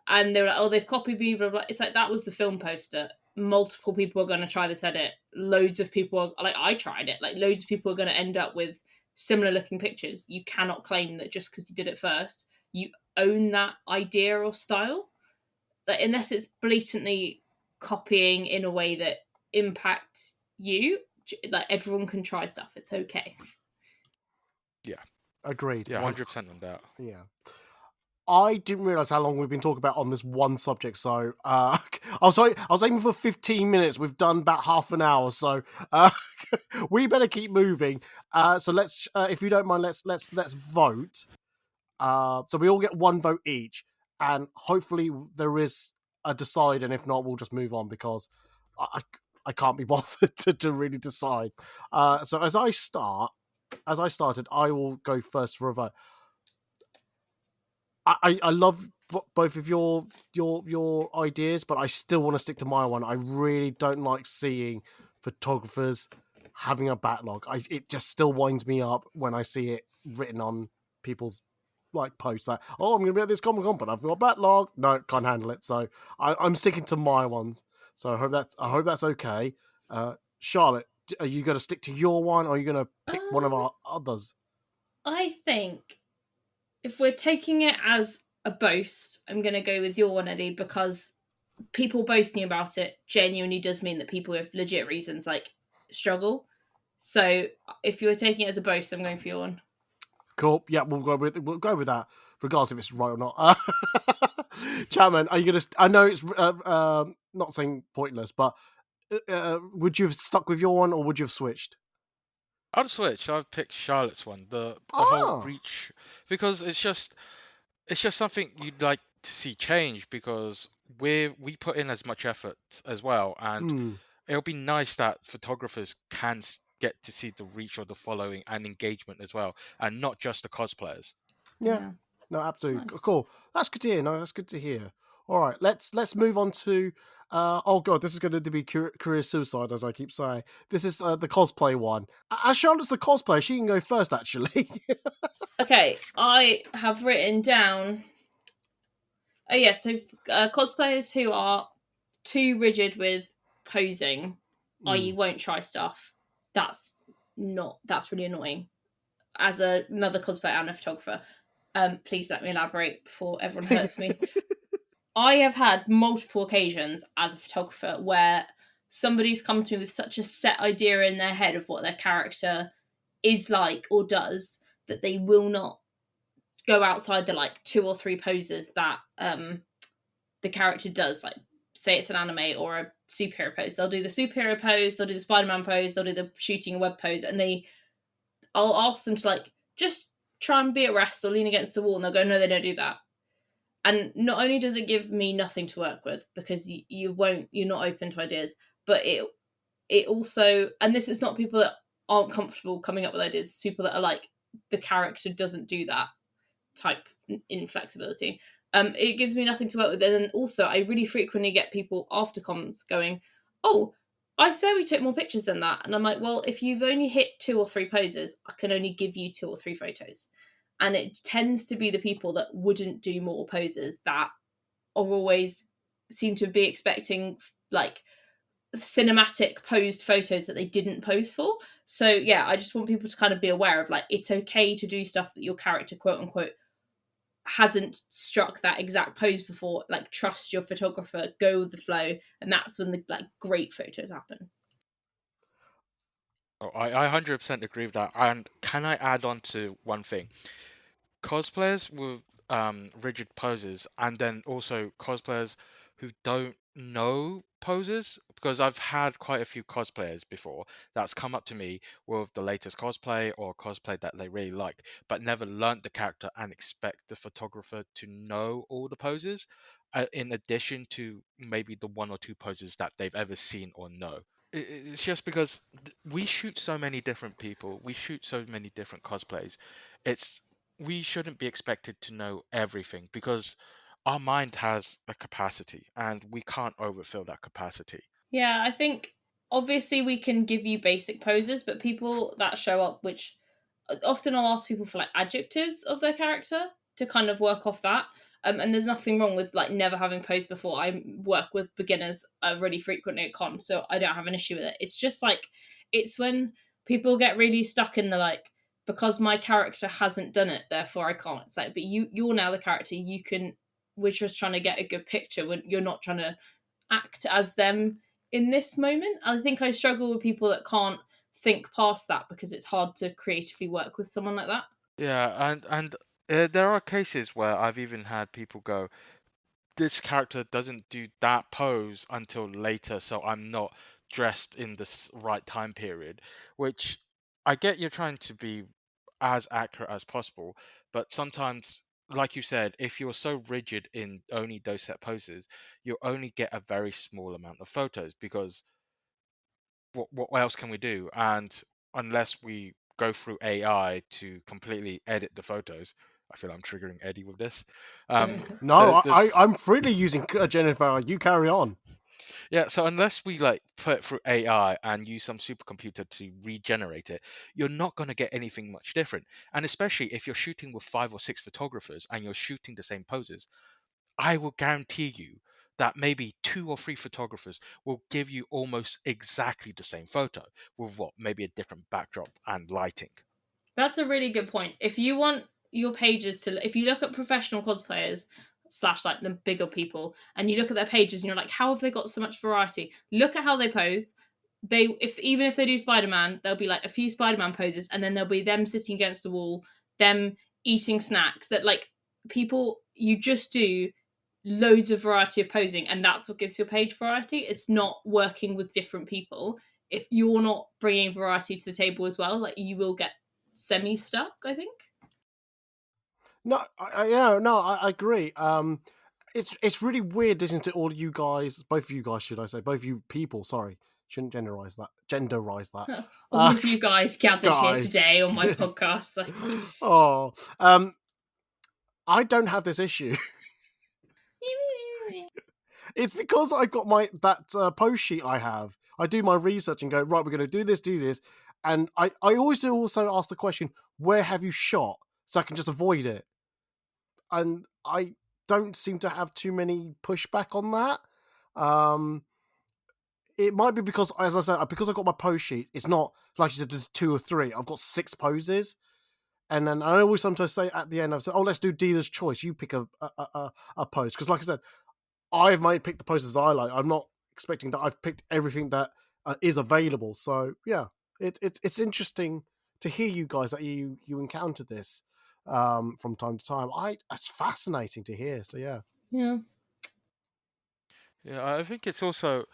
and they were like, "Oh, they've copied me." Blah, blah. It's like that was the film poster. Multiple people are going to try this edit. Loads of people are, like I tried it. Like loads of people are going to end up with similar looking pictures. You cannot claim that just because you did it first, you own that idea or style. Like unless it's blatantly copying in a way that impacts you. Like everyone can try stuff. It's okay. Yeah. Agreed. Yeah, 100% on that. Yeah. I didn't realize how long we've been talking about on this one subject. So I was aiming for 15 minutes. We've done about half an hour, so we better keep moving. So let's, if you don't mind, let's vote. So we all get one vote each, and hopefully there is a decide. And if not, we'll just move on because I can't be bothered to really decide. So as I started, I will go first for a vote. I love both of your ideas, but I still want to stick to my one. I really don't like seeing photographers having a backlog. It just still winds me up when I see it written on people's like posts that, oh, I'm going to be at this Comic-Con, but I've got a backlog. No, can't handle it. So I'm sticking to my ones. So I hope that's okay. Charlotte, are you going to stick to your one, or are you going to pick one of our others? I think if we're taking it as a boast, I'm going to go with your one, Eddie, because people boasting about it genuinely does mean that people with legit reasons like struggle. So if you're taking it as a boast, I'm going for your one. Cool. Yeah, we'll go with that, regardless if it's right or not. Chapman, are you gonna? I know it's not saying pointless, but would you have stuck with your one, or would you have switched? I'd switch. I'd pick Charlotte's one. The whole Ah, reach, because it's just something you'd like to see change, because we put in as much effort as well, and hmm. it'll be nice that photographers can get to see the reach of the following and engagement as well, and not just the cosplayers. Yeah, Yeah. no, absolutely. Nice. Cool. That's good to hear. No, that's good to hear. All right, let's move on to. Oh god, this is going to be career suicide, as I keep saying. This is the cosplay one. As Charlotte's the cosplayer, she can go first. Actually, Okay, I have written down. Oh yeah, so cosplayers who are too rigid with posing, i.e., won't try stuff. That's really annoying. As another cosplayer and a photographer, please let me elaborate before everyone hurts me. I have had multiple occasions as a photographer where somebody's come to me with such a set idea in their head of what their character is like or does that they will not go outside the like 2 or 3 poses that the character does. Like, say it's an anime or a superhero pose, they'll do the superhero pose, they'll do the Spider-Man pose, they'll do the shooting a web pose, and I'll ask them to like just try and be at rest or lean against the wall, and they'll go, no, they don't do that. And not only does it give me nothing to work with because you're not open to ideas, but it also, and this is not people that aren't comfortable coming up with ideas, it's people that are like, the character doesn't do that type inflexibility. It gives me nothing to work with. And then also, I really frequently get people after comms going, oh, I swear we took more pictures than that. And I'm like, well, if you've only hit 2 or 3 poses, I can only give you 2 or 3 photos. And it tends to be the people that wouldn't do more poses that are always seem to be expecting like cinematic posed photos that they didn't pose for. So yeah, I just want people to kind of be aware of like, it's okay to do stuff that your character quote unquote hasn't struck that exact pose before. Like, trust your photographer, go with the flow, and that's when the like great photos happen. Oh, I 100% agree with that. And can I add on to one thing? Cosplayers with rigid poses, and then also cosplayers who don't know poses, because I've had quite a few cosplayers before that's come up to me with the latest cosplay or cosplay that they really like, but never learnt the character and expect the photographer to know all the poses, in addition to maybe the 1 or 2 poses that they've ever seen or know. It's just because we shoot so many different people, we shoot so many different cosplays. It's We shouldn't be expected to know everything, because our mind has a capacity and we can't overfill that capacity. Yeah, I think obviously we can give you basic poses, but people that show up, which often I'll ask people for like adjectives of their character to kind of work off that. And there's nothing wrong with like never having posed before. I work with beginners really frequently at con, so I don't have an issue with it. It's just like, it's when people get really stuck in the like, because my character hasn't done it, therefore I can't. It's like, but you're now the character. You can. We're just trying to get a good picture. When you're not trying to act as them in this moment. I think I struggle with people that can't think past that because it's hard to creatively work with someone like that. Yeah, and there are cases where I've even had people go, this character doesn't do that pose until later, so I'm not dressed in this right time period, which I get you're trying to be as accurate as possible, but sometimes, like you said, if you're so rigid in only those set poses, you'll only get a very small amount of photos, because what else can we do? And unless we go through AI to completely edit the photos, I feel I'm triggering Eddie with this. no, There's I'm freely using Jennifer. You carry on. Yeah, so unless we like put it through AI and use some supercomputer to regenerate it, you're not going to get anything much different. And especially if you're shooting with 5 or 6 photographers and you're shooting the same poses, I will guarantee you that maybe 2 or 3 photographers will give you almost exactly the same photo with maybe a different backdrop and lighting. That's a really good point. If you want your pages to, if you look at professional cosplayers slash like the bigger people, and you look at their pages and you're like, how have they got so much variety? Look at how they pose. Even if they do Spider-Man, there'll be like a few Spider-Man poses, and then there'll be them sitting against the wall, them eating snacks. That like people, you just do loads of variety of posing, and that's what gives your page variety. It's not working with different people. If you're not bringing variety to the table as well, like, you will get semi-stuck, I think. No, I agree. It's really weird listening to all of you guys, both of you guys, should I say, both of you people. Sorry, shouldn't genderize that. All of you guys gathered guys. here today on my podcast. Oh, I don't have this issue. It's because I got that post sheet I have. I do my research and go, right, we're going to do this. And I always also ask the question, where have you shot? So I can just avoid it. And I don't seem to have too many pushback on that. It might be because, as I said, because I've got my post sheet, it's not, like you said, there's 2 or 3. I've got 6 poses. And then I always sometimes say at the end, I've said, oh, let's do dealer's choice. You pick a pose. Because like I said, I might pick the poses I like. I'm not expecting that I've picked everything that is available. So yeah, it's interesting to hear you guys that you encounter this from time to time. It's fascinating to hear. So yeah. Yeah. Yeah, I think it's also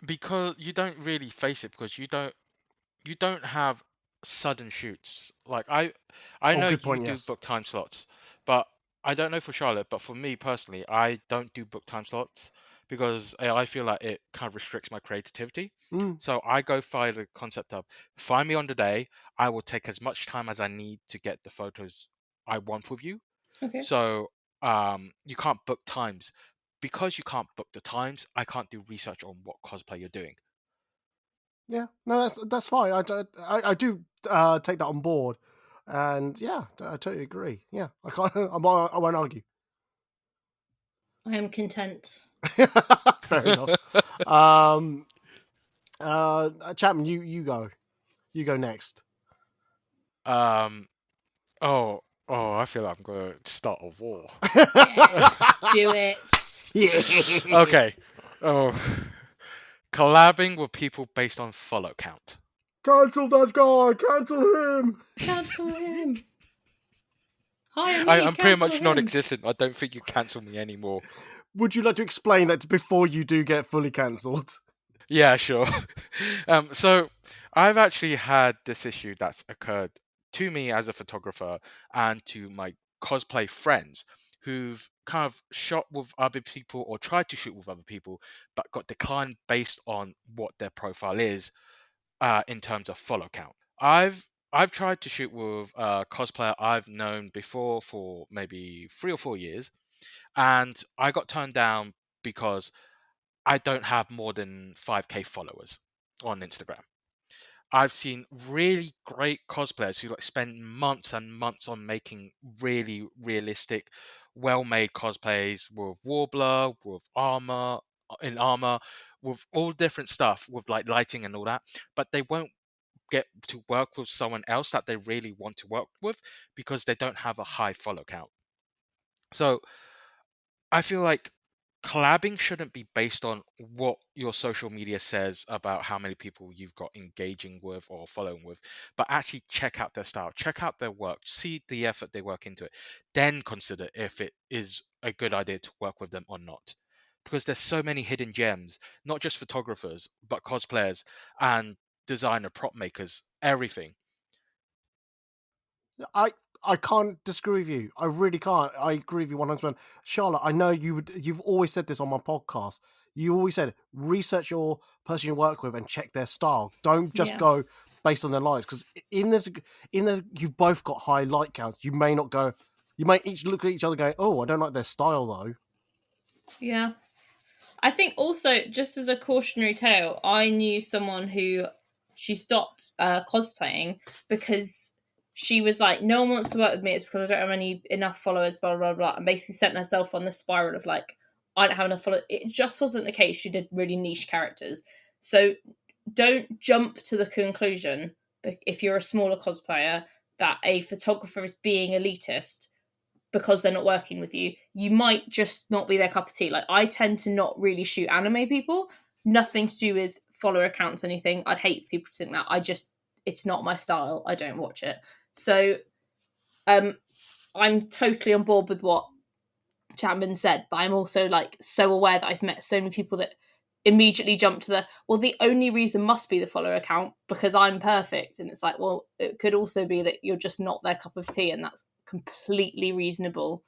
because you don't really face it because you don't have sudden shoots. Like I know good you point, do yes. book time slots, but I don't know for Charlotte, but for me personally, I don't do book time slots because I feel like it kind of restricts my creativity. So I go find the concept of find me on the day. I will take as much time as I need to get the photos I want with you. Okay. So you can't book times. Because you can't book the times, I can't do research on what cosplay you're doing. Yeah, no, that's fine. I do take that on board, and yeah, I totally agree. Yeah, I can't. I won't argue. I am content. Fair enough. Chapman, you go. You go next. Oh, I feel like I'm gonna start a war. Yes, do it. Yeah. Okay. Oh, collabing with people based on follow count. Cancel that guy. Cancel him. Cancel him. Hire me. I'm pretty cancel much him. non-existent. I don't think you cancel me anymore. Would you like to explain that before you do get fully cancelled? Yeah, sure. So I've actually had this issue that's occurred to me as a photographer and to my cosplay friends who've kind of shot with other people or tried to shoot with other people, but got declined based on what their profile is in terms of follow count. I've tried to shoot with a cosplayer I've known before for maybe 3 or 4 years, and I got turned down because I don't have more than 5k followers on Instagram. I've seen really great cosplayers who like spend months and months on making really realistic, well-made cosplays with Warbler, with armor, with all different stuff, with like lighting and all that, but they won't get to work with someone else that they really want to work with because they don't have a high follow count. So I feel like collabing shouldn't be based on what your social media says about how many people you've got engaging with or following with, but actually check out their style, check out their work, see the effort they work into it, then consider if it is a good idea to work with them or not. Because there's so many hidden gems, not just photographers, but cosplayers and designer, prop makers, everything. I can't disagree with you. I really can't. I agree with you 100%. Charlotte, I know you've always said this on my podcast. You always said research your person you work with and check their style. Don't just go based on their lights, because in the you've both got high light counts. You may not go. You may each look at each other going, "Oh, I don't like their style though." Yeah. I think also, just as a cautionary tale, I knew someone who she stopped cosplaying because she was like, no one wants to work with me. It's because I don't have enough followers, blah, blah, blah. And basically set herself on the spiral of like, I don't have enough followers. It just wasn't the case. She did really niche characters. So don't jump to the conclusion, if you're a smaller cosplayer, that a photographer is being elitist because they're not working with you. You might just not be their cup of tea. Like, I tend to not really shoot anime people. Nothing to do with follower accounts or anything. I'd hate people to think that. It's not my style. I don't watch it. So I'm totally on board with what Chapman said, but I'm also like so aware that I've met so many people that immediately jump to the only reason must be the follower account because I'm perfect. And it's like, well, it could also be that you're just not their cup of tea, and that's completely reasonable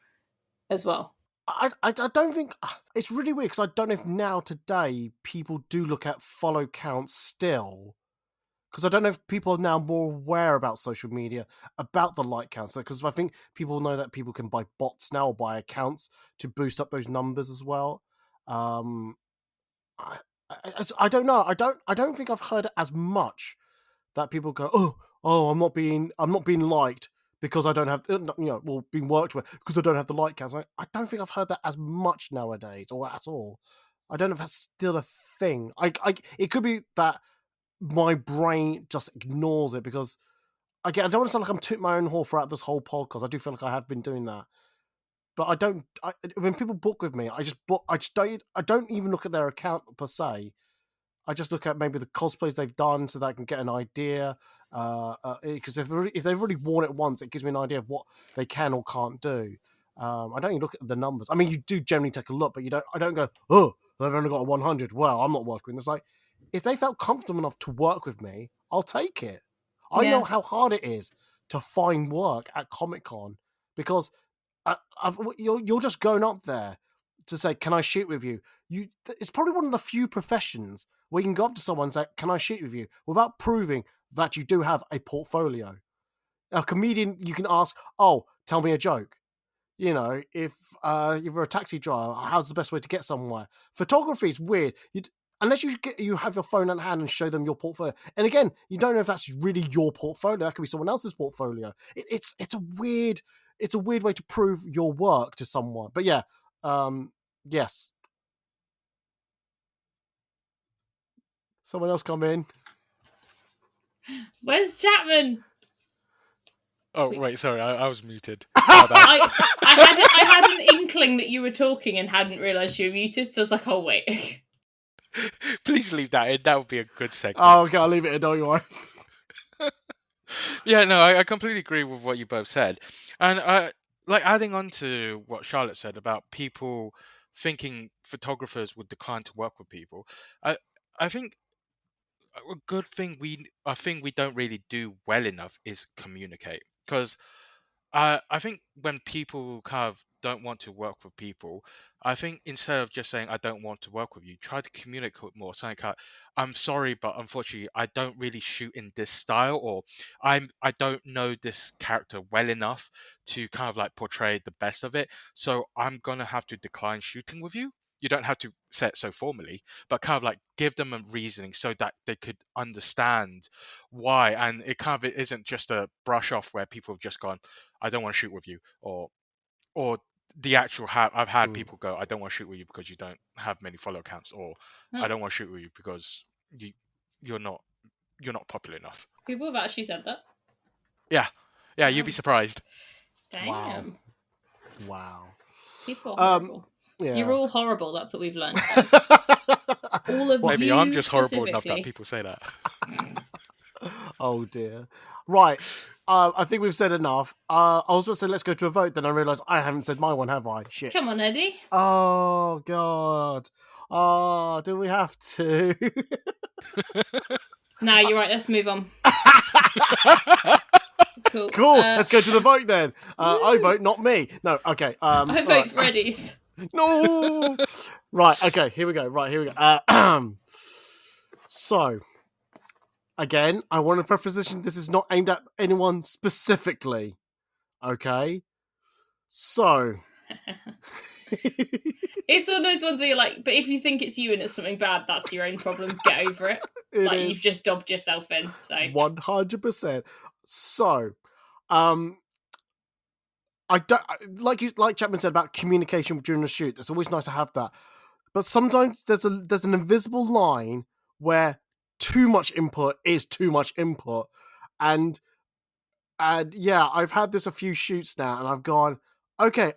as well. I don't think it's really weird because I don't know if now today people do look at follow counts still, because I don't know if people are now more aware about social media, about the like counts. Because I think people know that people can buy bots now or buy accounts to boost up those numbers as well. I don't know. I don't think I've heard it as much that people go, oh, I'm not being liked because I don't have, being worked with because I don't have the like counts. I don't think I've heard that as much nowadays or at all. I don't know if that's still a thing. It could be that my brain just ignores it because, again, I don't want to sound like I'm tooting my own horn throughout this whole podcast. I do feel like I have been doing that. But I don't. When people book with me, I don't even look at their account per se. I just look at maybe the cosplays they've done so that I can get an idea. Because if they've already worn it once, it gives me an idea of what they can or can't do. I don't even look at the numbers. I mean, you do generally take a look, but I don't go, oh, they've only got a 100. Well, I'm not working with them. It's like, if they felt comfortable enough to work with me, I'll take it. I know how hard it is to find work at Comic-Con because you're just going up there to say, can I shoot with you? It's probably one of the few professions where you can go up to someone and say, can I shoot with you? Without proving that you do have a portfolio. A comedian, you can ask, oh, tell me a joke. If you're a taxi driver, how's the best way to get somewhere? Photography is weird. Unless you have your phone in hand and show them your portfolio. And again, you don't know if that's really your portfolio. That could be someone else's portfolio. It's a weird way to prove your work to someone. But yeah, yes. Someone else come in. Where's Chapman? Oh, wait, sorry, I was muted. I had an inkling that you were talking and hadn't realised you were muted, so I was like, oh, wait. Please leave that in. That would be a good segment. Oh, okay, I'll leave it in. Don't you worry. Yeah, no, I completely agree with what you both said. And like adding on to what Charlotte said about people thinking photographers would decline to work with people, I think a good thing a thing we don't really do well enough is communicate. Because I think when people kind of don't want to work with people, I think instead of just saying I don't want to work with you, try to communicate more. Something like, I'm sorry, but unfortunately, I don't really shoot in this style, or I don't know this character well enough to kind of like portray the best of it. So I'm gonna have to decline shooting with you. You don't have to say it so formally, but kind of like give them a reasoning so that they could understand why. And it kind of isn't just a brush off where people have just gone, I don't want to shoot with you, or the actual I've had people go, I don't want to shoot with you because you don't have many follow accounts, or I don't want to shoot with you because you're not popular enough. People have actually said that. Yeah, you'd be surprised. Damn. Wow. People are horrible. Yeah. You're all horrible. That's what we've learned. All of Maybe you I'm just horrible enough that people say that. Oh dear. Right. I think we've said enough. I was going to say let's go to a vote, then I realised I haven't said my one, have I? Shit. Come on, Eddie. Oh God. Oh, do we have to? No, you're right. Let's move on. Cool. Let's go to the vote then. I vote, not me. No. Okay. I vote for Eddie's. No. Right. Okay. Here we go. So, again, I want to preposition this is not aimed at anyone specifically. Okay. So. It's one of those ones where you're like, but if you think it's you and it's something bad, that's your own problem. Get over it. You've just dobbed yourself in. So 100%. So, I don't like Chapman said about communication during the shoot. It's always nice to have that, but sometimes there's an invisible line where too much input is too much input, and yeah, I've had this a few shoots now, and I've gone, okay,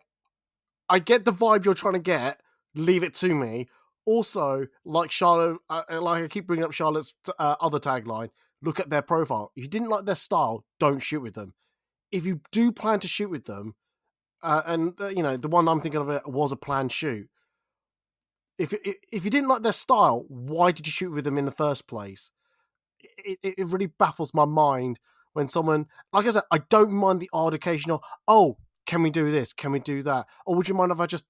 I get the vibe you're trying to get. Leave it to me. Also, like Charlotte, like I keep bringing up Charlotte's other tagline. Look at their profile. If you didn't like their style, don't shoot with them. If you do plan to shoot with them, the one I'm thinking of it was a planned shoot. If you didn't like their style, why did you shoot with them in the first place? It really baffles my mind when someone, like I said, I don't mind the odd occasional, oh, can we do this? Can we do that? Or would you mind if I just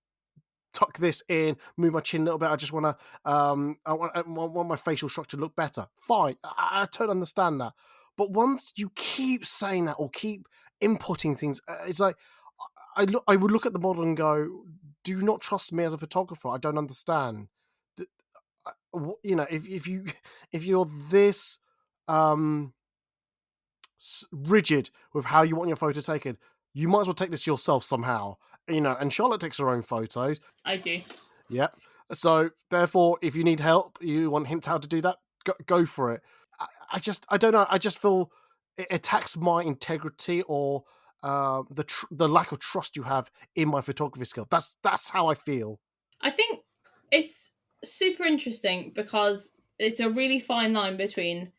tuck this in, move my chin a little bit? I just want to, I want my facial structure to look better. Fine, I totally understand that. But once you keep saying that or keep inputting things, it's like I would look at the model and go, "Do you not trust me as a photographer? I don't understand." If you're this rigid with how you want your photo taken, you might as well take this yourself somehow. And Charlotte takes her own photos. I do. Yep. So therefore, if you need help, you want hints how to do that, go for it. I don't know. I just feel it attacks my integrity or the lack of trust you have in my photography skill. That's how I feel. I think it's super interesting because it's a really fine line between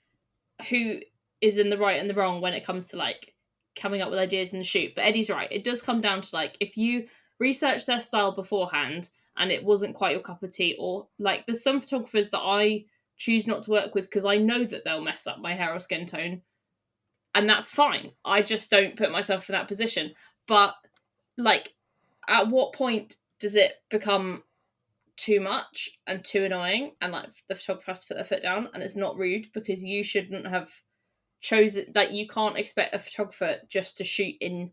who is in the right and the wrong when it comes to like coming up with ideas in the shoot. But Eddie's right. It does come down to like if you research their style beforehand and it wasn't quite your cup of tea, or like there's some photographers that I choose not to work with because I know that they'll mess up my hair or skin tone. And that's fine. I just don't put myself in that position. But like, at what point does it become too much and too annoying, and like the photographer has to put their foot down, and it's not rude because you shouldn't have chosen, like you can't expect a photographer just to shoot in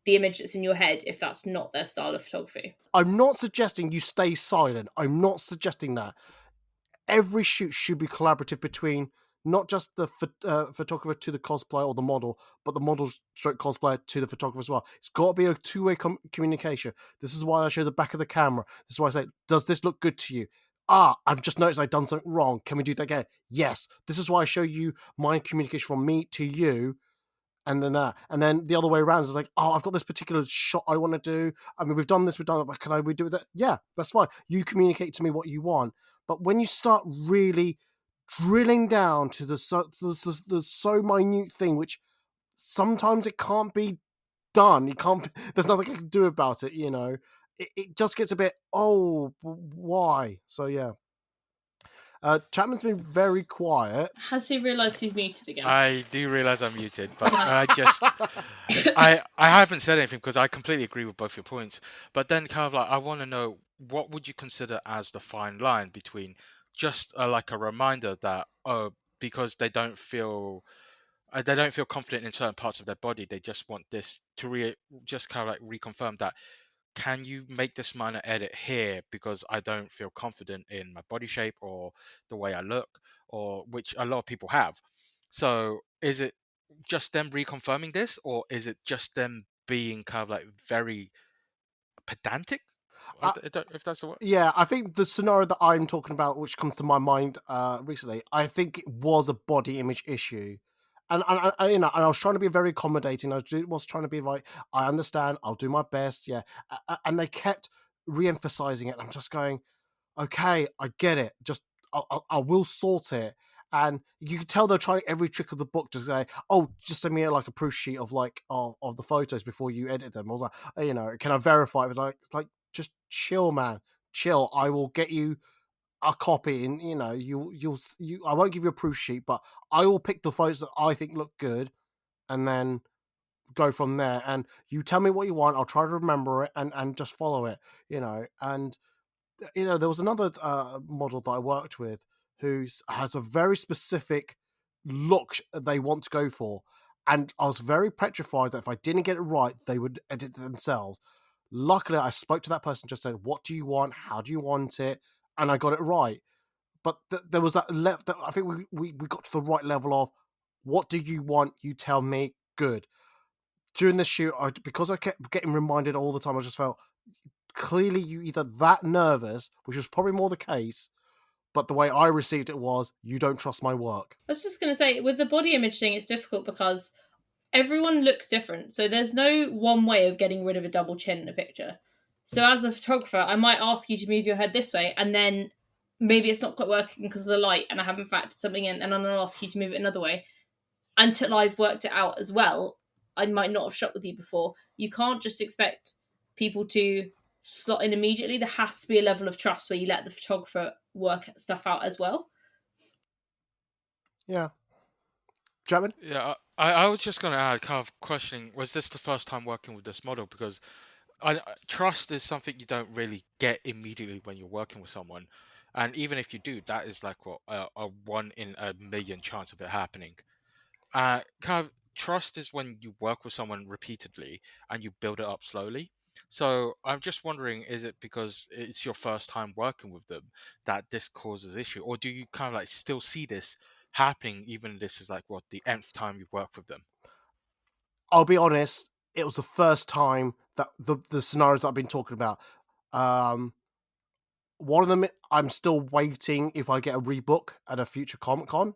the image that's in your head if that's not their style of photography. I'm not suggesting you stay silent. I'm not suggesting that. Every shoot should be collaborative between not just the photographer to the cosplayer or the model, but the model stroke cosplayer to the photographer as well. It's got to be a two-way communication. This is why I show the back of the camera. This is why I say, does this look good to you? I've just noticed I've done something wrong. Can we do that again? Yes. This is why I show you my communication from me to you, and then that. And then the other way around is like, I've got this particular shot I want to do. I mean, we've done this, but can we do that? Yeah, that's fine. You communicate to me what you want. But when you start really drilling down to the so minute thing, which sometimes it can't be done. You can't. There's nothing you can do about it. It just gets a bit. Oh, why? So yeah. Chapman's been very quiet. Has he realised he's muted again? I do realise I'm muted, but I haven't said anything because I completely agree with both your points. But then kind of like I want to know, what would you consider as the fine line between just like a reminder that because they don't feel confident in certain parts of their body, they just want this to just kind of like reconfirm that, can you make this minor edit here because I don't feel confident in my body shape or the way I look, or which a lot of people have. So is it just them reconfirming this, or is it just them being kind of like very pedantic? If that's the word. Yeah, I think the scenario that I'm talking about, which comes to my mind recently, I think it was a body image issue. And I was trying to be very accommodating. I was trying to be like, I understand, I'll do my best, yeah. And they kept re-emphasizing it. And I'm just going, okay, I get it. Just I will sort it. And you can tell they're trying every trick of the book to say, "Oh, just send me like a proof sheet of like of the photos before you edit them." I was like, can I verify it? Like, just chill, man, chill. I will get you a copy, and you'll I won't give you a proof sheet, but I will pick the photos that I think look good, and then go from there. And you tell me what you want. I'll try to remember it and just follow it. And there was another model that I worked with who has a very specific look they want to go for. And I was very petrified that if I didn't get it right, they would edit it themselves. Luckily, I spoke to that person, just said, what do you want? How do you want it? And I got it right. But there was that left. I think we got to the right level of, what do you want? You tell me. Good. During the shoot, because I kept getting reminded all the time, I just felt, clearly you either that nervous, which was probably more the case, but the way I received it was, you don't trust my work. I was just going to say, with the body image thing, it's difficult because everyone looks different. So there's no one way of getting rid of a double chin in a picture. So as a photographer, I might ask you to move your head this way, and then maybe it's not quite working because of the light, and I haven't factored something in, and then I'll ask you to move it another way. Until I've worked it out as well, I might not have shot with you before. You can't just expect people to slot in immediately. There has to be a level of trust where you let the photographer work stuff out as well. Yeah. Chapman? Yeah, I was just going to add, kind of questioning, was this the first time working with this model? Because trust is something you don't really get immediately when you're working with someone. And even if you do, that is like what a 1 in a million chance of it happening. Kind of trust is when you work with someone repeatedly and you build it up slowly. So I'm just wondering, is it because it's your first time working with them that this causes issue, or do you kind of like still see this happening even if this is like what the nth time you've worked with them? I'll be honest, it was the first time that the scenarios that I've been talking about. One of them, I'm still waiting if I get a rebook at a future Comic Con.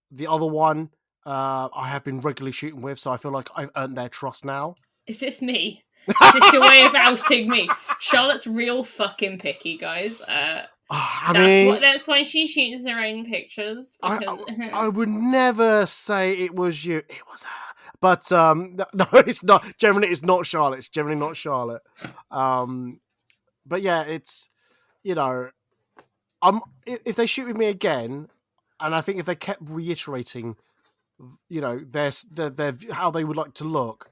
The other one, I have been regularly shooting with, so I feel like I've earned their trust now. Is this me? Is this your way of outing me? Charlotte's real fucking picky, guys. That's why she shoots her own pictures. Because... I would never say it was you. It was her. But no, it's not. Generally, it's not Charlotte. It's generally not Charlotte. But yeah, it's, you know, if they shoot with me again, and I think if they kept reiterating, you know, their how they would like to look,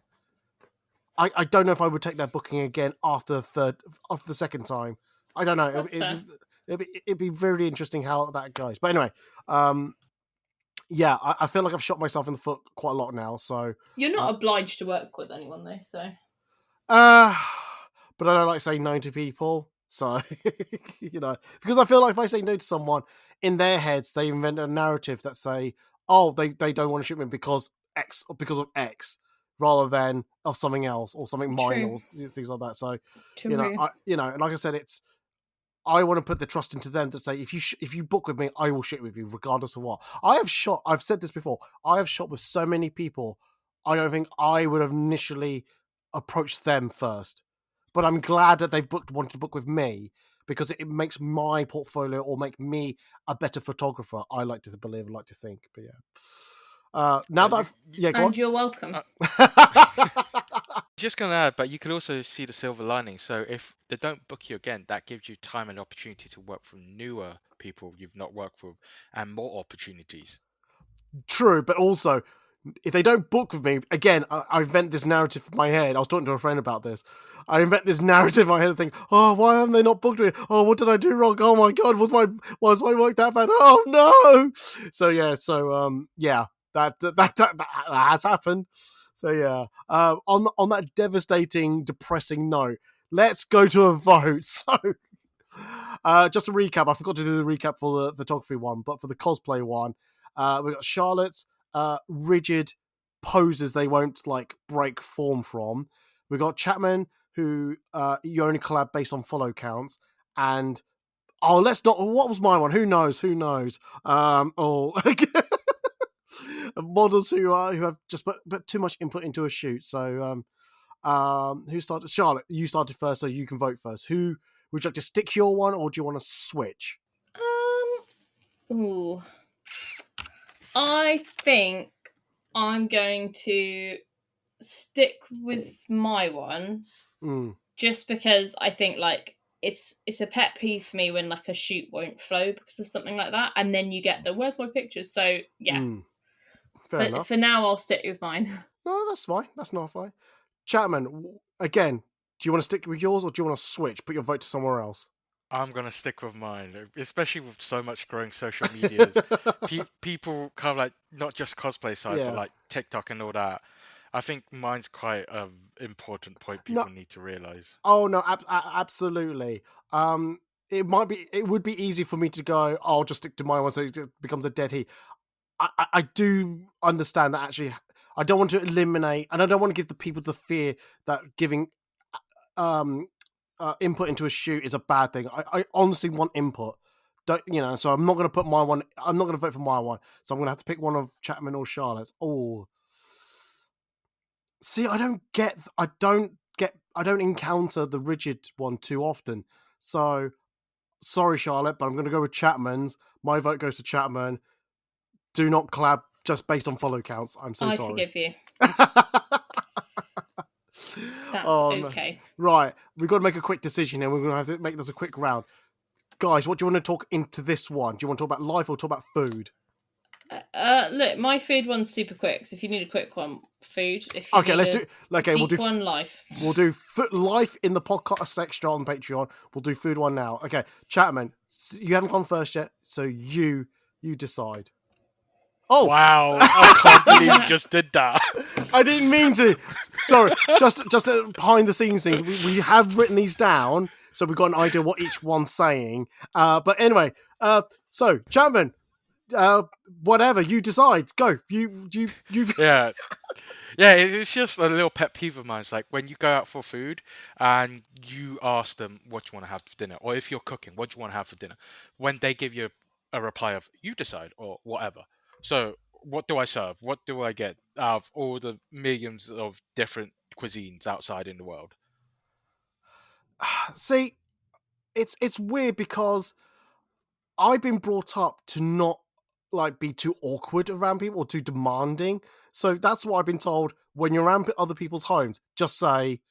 I don't know if I would take their booking again after the second time. I don't know. It'd be very interesting how that goes. But anyway, yeah, I feel like I've shot myself in the foot quite a lot now. So you're not obliged to work with anyone though, so. But I don't like saying no to people. So you know, because I feel like if I say no to someone, in their heads they invent a narrative that say, oh, they don't want to shoot me because X or because of X, rather than of something else or something minor or things like that. So True. you know, and like I said, I want to put the trust into them to say, if you book with me, I will shoot with you regardless of what. I've said this before, I have shot with so many people, I don't think I would have initially approached them first. But I'm glad that they've wanted to book with me, because it makes my portfolio or make me a better photographer. I like to believe, I like to think. But yeah. Now that go on. You're welcome. Just gonna add, but you could also see the silver lining. So if they don't book you again, that gives you time and opportunity to work with newer people you've not worked with, and more opportunities. True, but also, if they don't book with me again, I invent this narrative in my head. I was talking to a friend about this. I invent this narrative in my head and think, oh, why haven't they not booked me? Oh, what did I do wrong? Oh my god, was my work that bad? Oh no! So yeah, that has happened. So yeah, on that devastating, depressing note, let's go to a vote. So, just a recap. I forgot to do the recap for the photography one, but for the cosplay one, we got Charlotte's rigid poses they won't like break form from. We got Chapman, who you only collab based on follow counts, and let's not. What was my one? Who knows? Models who have just put too much input into a shoot. So who started? Charlotte, you started first, so you can vote first. Who would you like to stick your one, or do you want to switch? Ooh. I think I'm going to stick with my one, just because I think like it's a pet peeve for me when like a shoot won't flow because of something like that, and then you get where's my pictures? So yeah, fair enough. For now, I'll stick with mine. No, that's fine. That's not fine. Chapman, again, do you want to stick with yours, or do you want to switch? Put your vote to somewhere else. I'm gonna stick with mine, especially with so much growing social medias. People kind of like not just cosplay side, but like TikTok and all that. I think mine's quite an important point people need to realize. Oh no, absolutely. It would be easy for me to go, I'll just stick to my one, so it becomes a dead heat. I do understand that actually. I don't want to eliminate, and I don't want to give the people the fear that giving input into a shoot is a bad thing. I honestly want input. So I'm not going to put my one. I'm not going to vote for my one. So I'm going to have to pick one of Chapman or Charlotte's. Oh, see, I don't encounter the rigid one too often. So sorry, Charlotte, but I'm going to go with Chapman's. My vote goes to Chapman. Do not collab just based on follow counts. I'm so sorry. I forgive you. That's No. okay. Right, we've got to make a quick decision here. We're going to have to make this a quick round. Guys, what do you want to talk into this one? Do you want to talk about life or talk about food? Look, my food one's super quick. So if you need a quick one, food. If you Okay, need let's a do. Okay, deep one, life. We'll do life in the podcast extra on Patreon. We'll do food one now. Okay, Chapman, you haven't gone first yet, so you decide. Oh, Wow, I can't believe you just did that. I didn't mean to. Sorry, just behind the scenes things. We have written these down, so we've got an idea what each one's saying. But anyway, so Chapman, whatever you decide, go. You. Yeah. Yeah, it's just a little pet peeve of mine. It's like when you go out for food and you ask them what you want to have for dinner, or if you're cooking, what do you want to have for dinner? When they give you a reply of "you decide" or whatever. So, what do I serve? What do I get out of all the millions of different cuisines outside in the world? See, it's weird because I've been brought up to not like be too awkward around people or too demanding. So that's what I've been told. When you're around other people's homes, just say,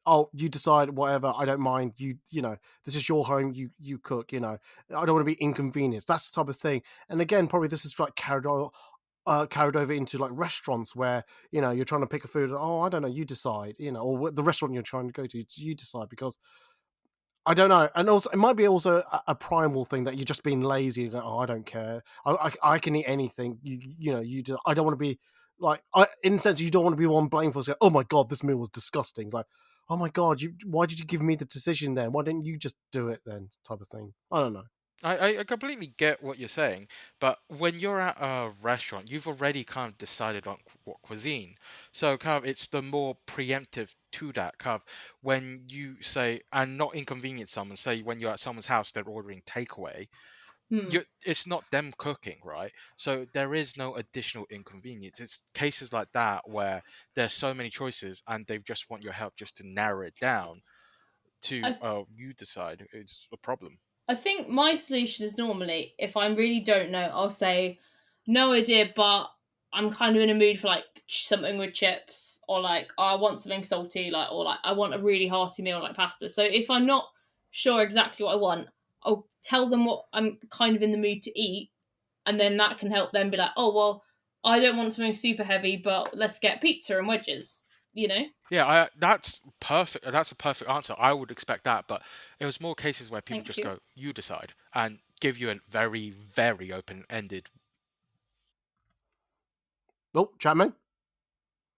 "Oh, you decide whatever. I don't mind. You know, this is your home. You cook. You know, I don't want to be inconvenienced." That's the type of thing. And again, probably this is like carried over into like restaurants where you're trying to pick a food. Oh, I don't know. You decide. Or the restaurant you're trying to go to, you decide because I don't know, and also it might be also a primal thing that you're just being lazy. And go, oh, I don't care. I can eat anything. You do. I don't want to be like. In a sense, you don't want to be one blamed for saying, "Oh my god, this meal was disgusting." It's like, oh my god, why did you give me the decision then? Why didn't you just do it then? Type of thing. I don't know. I completely get what you're saying, but when you're at a restaurant, you've already kind of decided on what cuisine. So kind of it's the more preemptive to that kind of when you say and not inconvenience someone. Say when you're at someone's house, they're ordering takeaway. It's not them cooking, right? So there is no additional inconvenience. It's cases like that where there's so many choices and they just want your help just to narrow it down to you decide. It's a problem. I think my solution is normally, if I really don't know, I'll say, no idea, but I'm kind of in a mood for like something with chips, or like I want something salty, or like I want a really hearty meal like pasta. So if I'm not sure exactly what I want, I'll tell them what I'm kind of in the mood to eat, and then that can help them be like, oh well, I don't want something super heavy, but let's get pizza and wedges. Yeah, that's perfect. That's a perfect answer. I would expect that, but it was more cases where people Thank just you. go, "You decide," and give you a very, very open-ended. Oh, Chapman.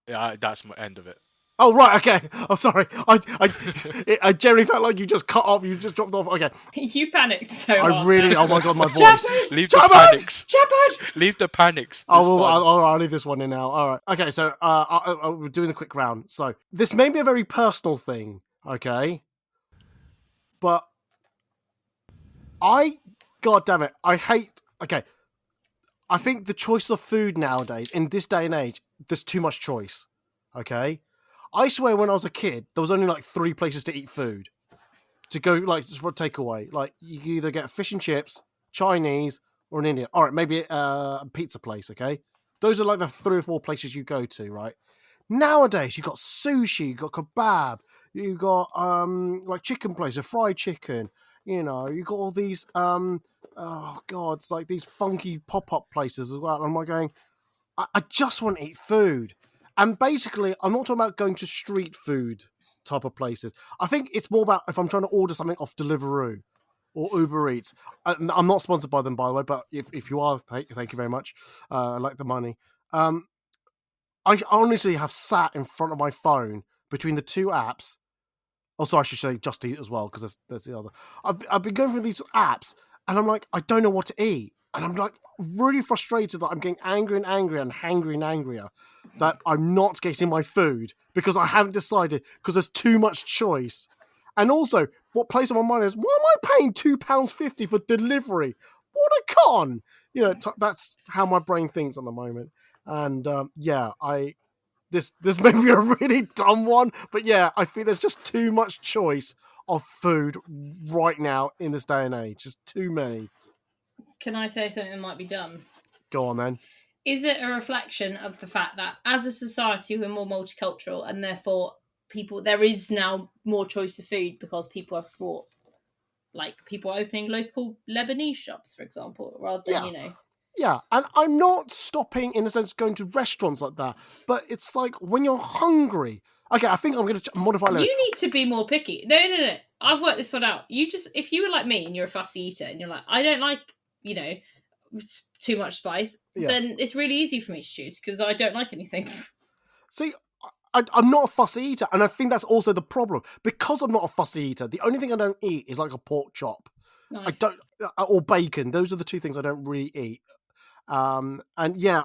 Yeah, that's my end of it. Oh right, okay. Oh sorry, I generally felt like you just cut off. You just dropped off. Okay, You panicked so I hard. really. Then. Oh my god, my voice. Chapman! Leave the Chapman! panics. Chapman! Leave the panics. It's I'll leave this one in now. All right. Okay, so we're doing the quick round. So this may be a very personal thing, okay? But God damn it, I hate. Okay, I think the choice of food nowadays, in this day and age, there's too much choice. Okay, I swear when I was a kid, there was only like 3 places to eat food. To go like just for a takeaway, like you can either get fish and chips, Chinese, or an Indian. All right, maybe a pizza place. Okay, those are like the 3 or 4 places you go to. Right nowadays, you got sushi, you got kebab, you got like chicken places, fried chicken. You got all these oh god, it's like these funky pop up places as well. And I'm like going, I just want to eat food, and basically, I'm not talking about going to street food type of places. I think it's more about if I'm trying to order something off Deliveroo or Uber Eats. I'm not sponsored by them, by the way, but if you are, thank you very much. I like the money. I honestly have sat in front of my phone between the 2 apps. Also, I should say Just Eat as well, because there's the other. I've been going through these apps, and I'm like, I don't know what to eat. And I'm like really frustrated that I'm getting angry and angrier and hangry and angrier that I'm not getting my food because I haven't decided because there's too much choice. And also, what plays on my mind is, why am I paying £2.50 for delivery? What a con! That's how my brain thinks at the moment. And this may be a really dumb one, but yeah, I think there's just too much choice of food right now in this day and age. Just too many. Can I say something that might be dumb? Go on then. Is it a reflection of the fact that as a society we're more multicultural and therefore there is now more choice of food because people have brought, like, people are opening local Lebanese shops, for example, rather than, Yeah, and I'm not stopping, in a sense, going to restaurants like that, but it's like when you're hungry. Okay, I think I'm going to modify a little. You need to be more picky. No. I've worked this one out. If you were like me and you're a fussy eater and you're like, I don't like, too much spice, then it's really easy for me to choose because I don't like anything. See, I'm not a fussy eater, and I think that's also the problem. Because I'm not a fussy eater, the only thing I don't eat is like a pork chop. Nice. I don't, or bacon. Those are the two things I don't really eat. And yeah,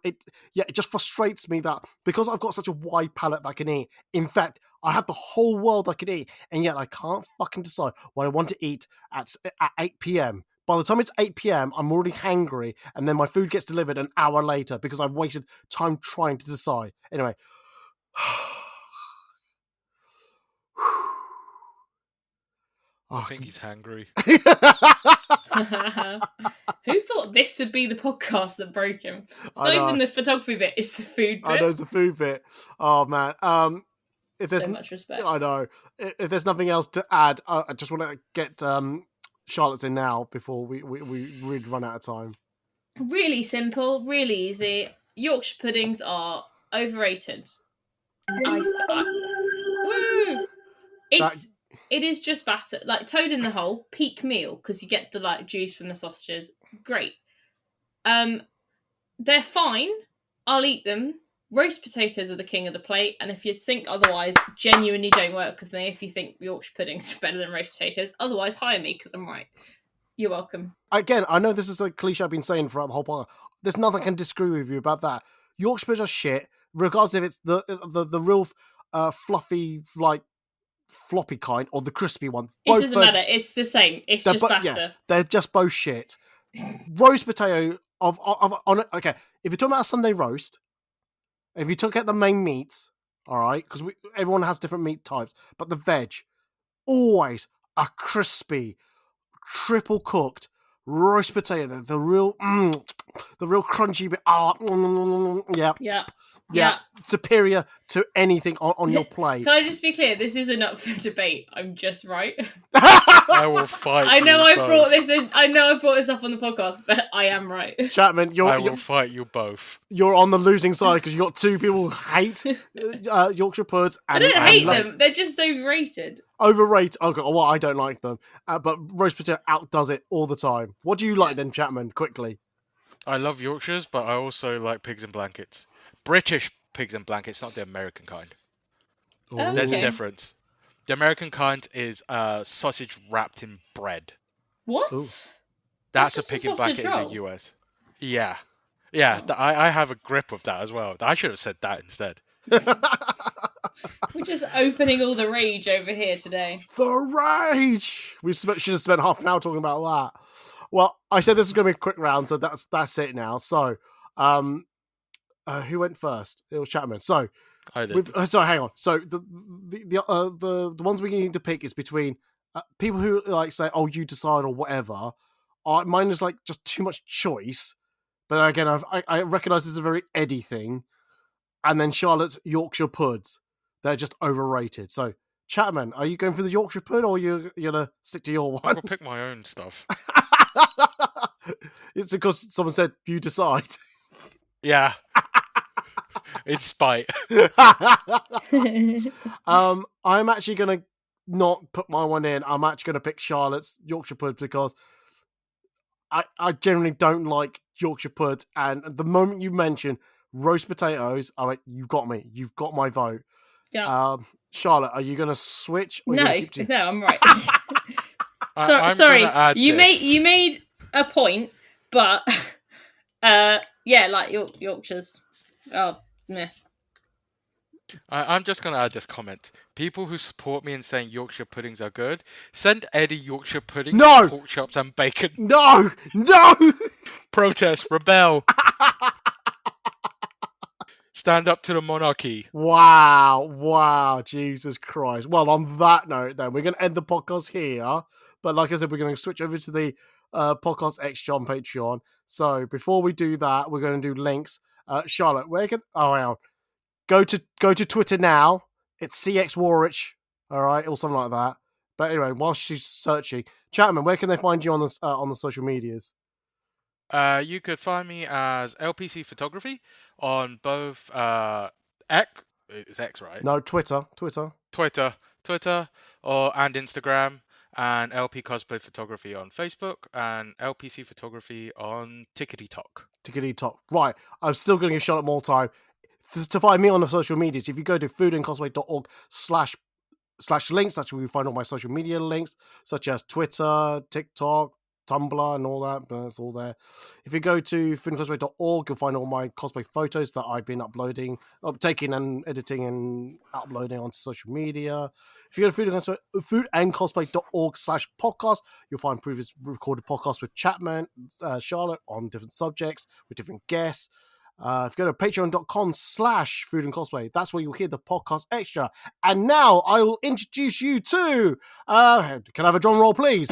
it just frustrates me that because I've got such a wide palate that I can eat. In fact, I have the whole world I can eat, and yet I can't fucking decide what I want to eat at 8 p.m. By the time it's 8 p.m., I'm already hangry, and then my food gets delivered an hour later because I've wasted time trying to decide. Anyway. I think he's hungry. Who thought this would be the podcast that broke him? It's not even the photography bit; it's the food bit. I know it's the food bit. Oh man. If there's so much respect. I know. If there's nothing else to add, I just want to get Charlotte's in now before we really run out of time. Really simple, really easy. Yorkshire puddings are overrated. Woo! It is just batter, like toad in the hole, peak meal, because you get the like juice from the sausages. Great. They're fine. I'll eat them. Roast potatoes are the king of the plate, and if you think otherwise, genuinely don't work with me if you think Yorkshire puddings are better than roast potatoes. Otherwise, hire me, because I'm right. You're welcome. Again, I know this is a cliche I've been saying throughout the whole podcast. There's nothing I can disagree with you about that. Yorkshire puddings are shit, regardless if it's the real fluffy, like, floppy kind or the crispy one. It doesn't matter. It's the same. It's just batter. Yeah, they're just both shit. Roast potato okay, if you're talking about a Sunday roast, if you took out the main meats, all right, because everyone has different meat types, but the veg, always a crispy, triple cooked roast potato, the real crunchy bit. Yeah, superior to anything on your plate. Can I just be clear? This isn't up for debate. I'm just right. I will fight. I know I brought this in. I know I brought this up on the podcast, but I am right. Chapman, I will fight you both. You're on the losing side because you got two people who hate Yorkshire puds. I don't hate them. They're just overrated. Overrated. Okay, well, I don't like them, but roast potato outdoes it all the time. What do you like then, Chapman? Quickly. I love Yorkshires, but I also like pigs in blankets. British pigs in blankets, not the American kind. There's a difference. The American kind is sausage wrapped in bread. What? Ooh. That's a pig in blanket in the US. Yeah. Yeah, I have a grip of that as well. I should have said that instead. We're just opening all the rage over here today. The rage! We should have spent half an hour talking about that. Well, I said this is going to be a quick round, so that's it now. So, who went first? It was Chapman. So, I did. So hang on. So the ones we need to pick is between people who like say, "Oh, you decide" or whatever. Mine is like just too much choice. But again, I recognise this is a very Eddie thing. And then Charlotte's Yorkshire puds. They're just overrated. So, Chapman, are you going for the Yorkshire pud or you're going to stick to your one? I'll pick my own stuff. It's because someone said, you decide. Yeah. It's spite. I'm actually going to not put my one in. I'm actually going to pick Charlotte's Yorkshire pud because I generally don't like Yorkshire puds. And the moment you mention roast potatoes, I went, you've got me. You've got my vote. Yeah. Charlotte, are you going to switch? Or No, I'm right. Sorry, you made a point, but yeah, like Yorkshires. Oh, meh. I'm just going to add this comment. People who support me in saying Yorkshire puddings are good, send Eddie Yorkshire puddings, pork chops and bacon. No! Protest, rebel. Stand up to the monarchy. Wow, Jesus Christ. Well, on that note, then, we're going to end the podcast here. But like I said, we're going to switch over to the podcast extra on Patreon. So before we do that, we're going to do links. Charlotte, where can... Oh, hang on. Go to Twitter now. it's CX Warwich, all right, or something like that. But anyway, while she's searching, Chapman, where can they find you on the social medias? You could find me as LPC Photography on both X, it's X, right? No, Twitter. Twitter, and Instagram, and LP Cosplay Photography on Facebook, and LPC Photography on TikTok. Right, I'm still going to give Charlotte more time. To find me on the social medias, if you go to foodandcosplay.org/links, that's where you find all my social media links, such as Twitter, TikTok, Tumblr, and all that, but it's all there. If you go to foodandcosplay.org, you'll find all my cosplay photos that I've been taking and editing and uploading onto social media. If you go to foodandcosplay.org/podcast, you'll find previous recorded podcasts with Chapman, Charlotte on different subjects with different guests. If you go to patreon.com/foodandcosplay, that's where you'll hear the podcast extra. And now I will introduce you to, can I have a drum roll, please?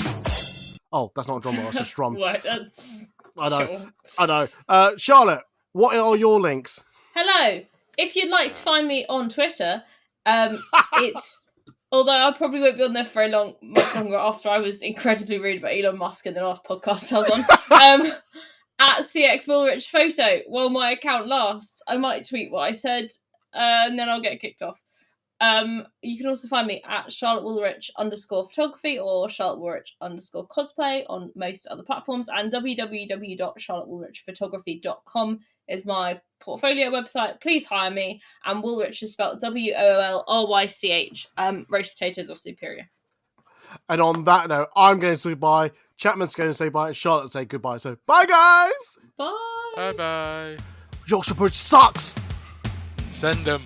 Oh, that's not a drum roll, that's just drums. Right, that's... I know. Sure. I know. Charlotte, what are your links? Hello. If you'd like to find me on Twitter, it's... Although I probably won't be on there for much longer after I was incredibly rude about Elon Musk in the last podcast I was on. At CX Woolrich Photo, while my account lasts, I might tweet what I said, and then I'll get kicked off. You can also find me at Charlotte Woolrich _photography or Charlotte Woolrich _cosplay on most other platforms, and www.charlottewoolrichphotography.com is my portfolio website. Please hire me, and Woolrich is spelled WOOLRYCH. Roast potatoes are superior. And on that note, I'm going to say bye, Chapman's going to say bye, and Charlotte say goodbye. So, bye, guys! Bye! Bye. Yorkshire Pudding sucks! Send them.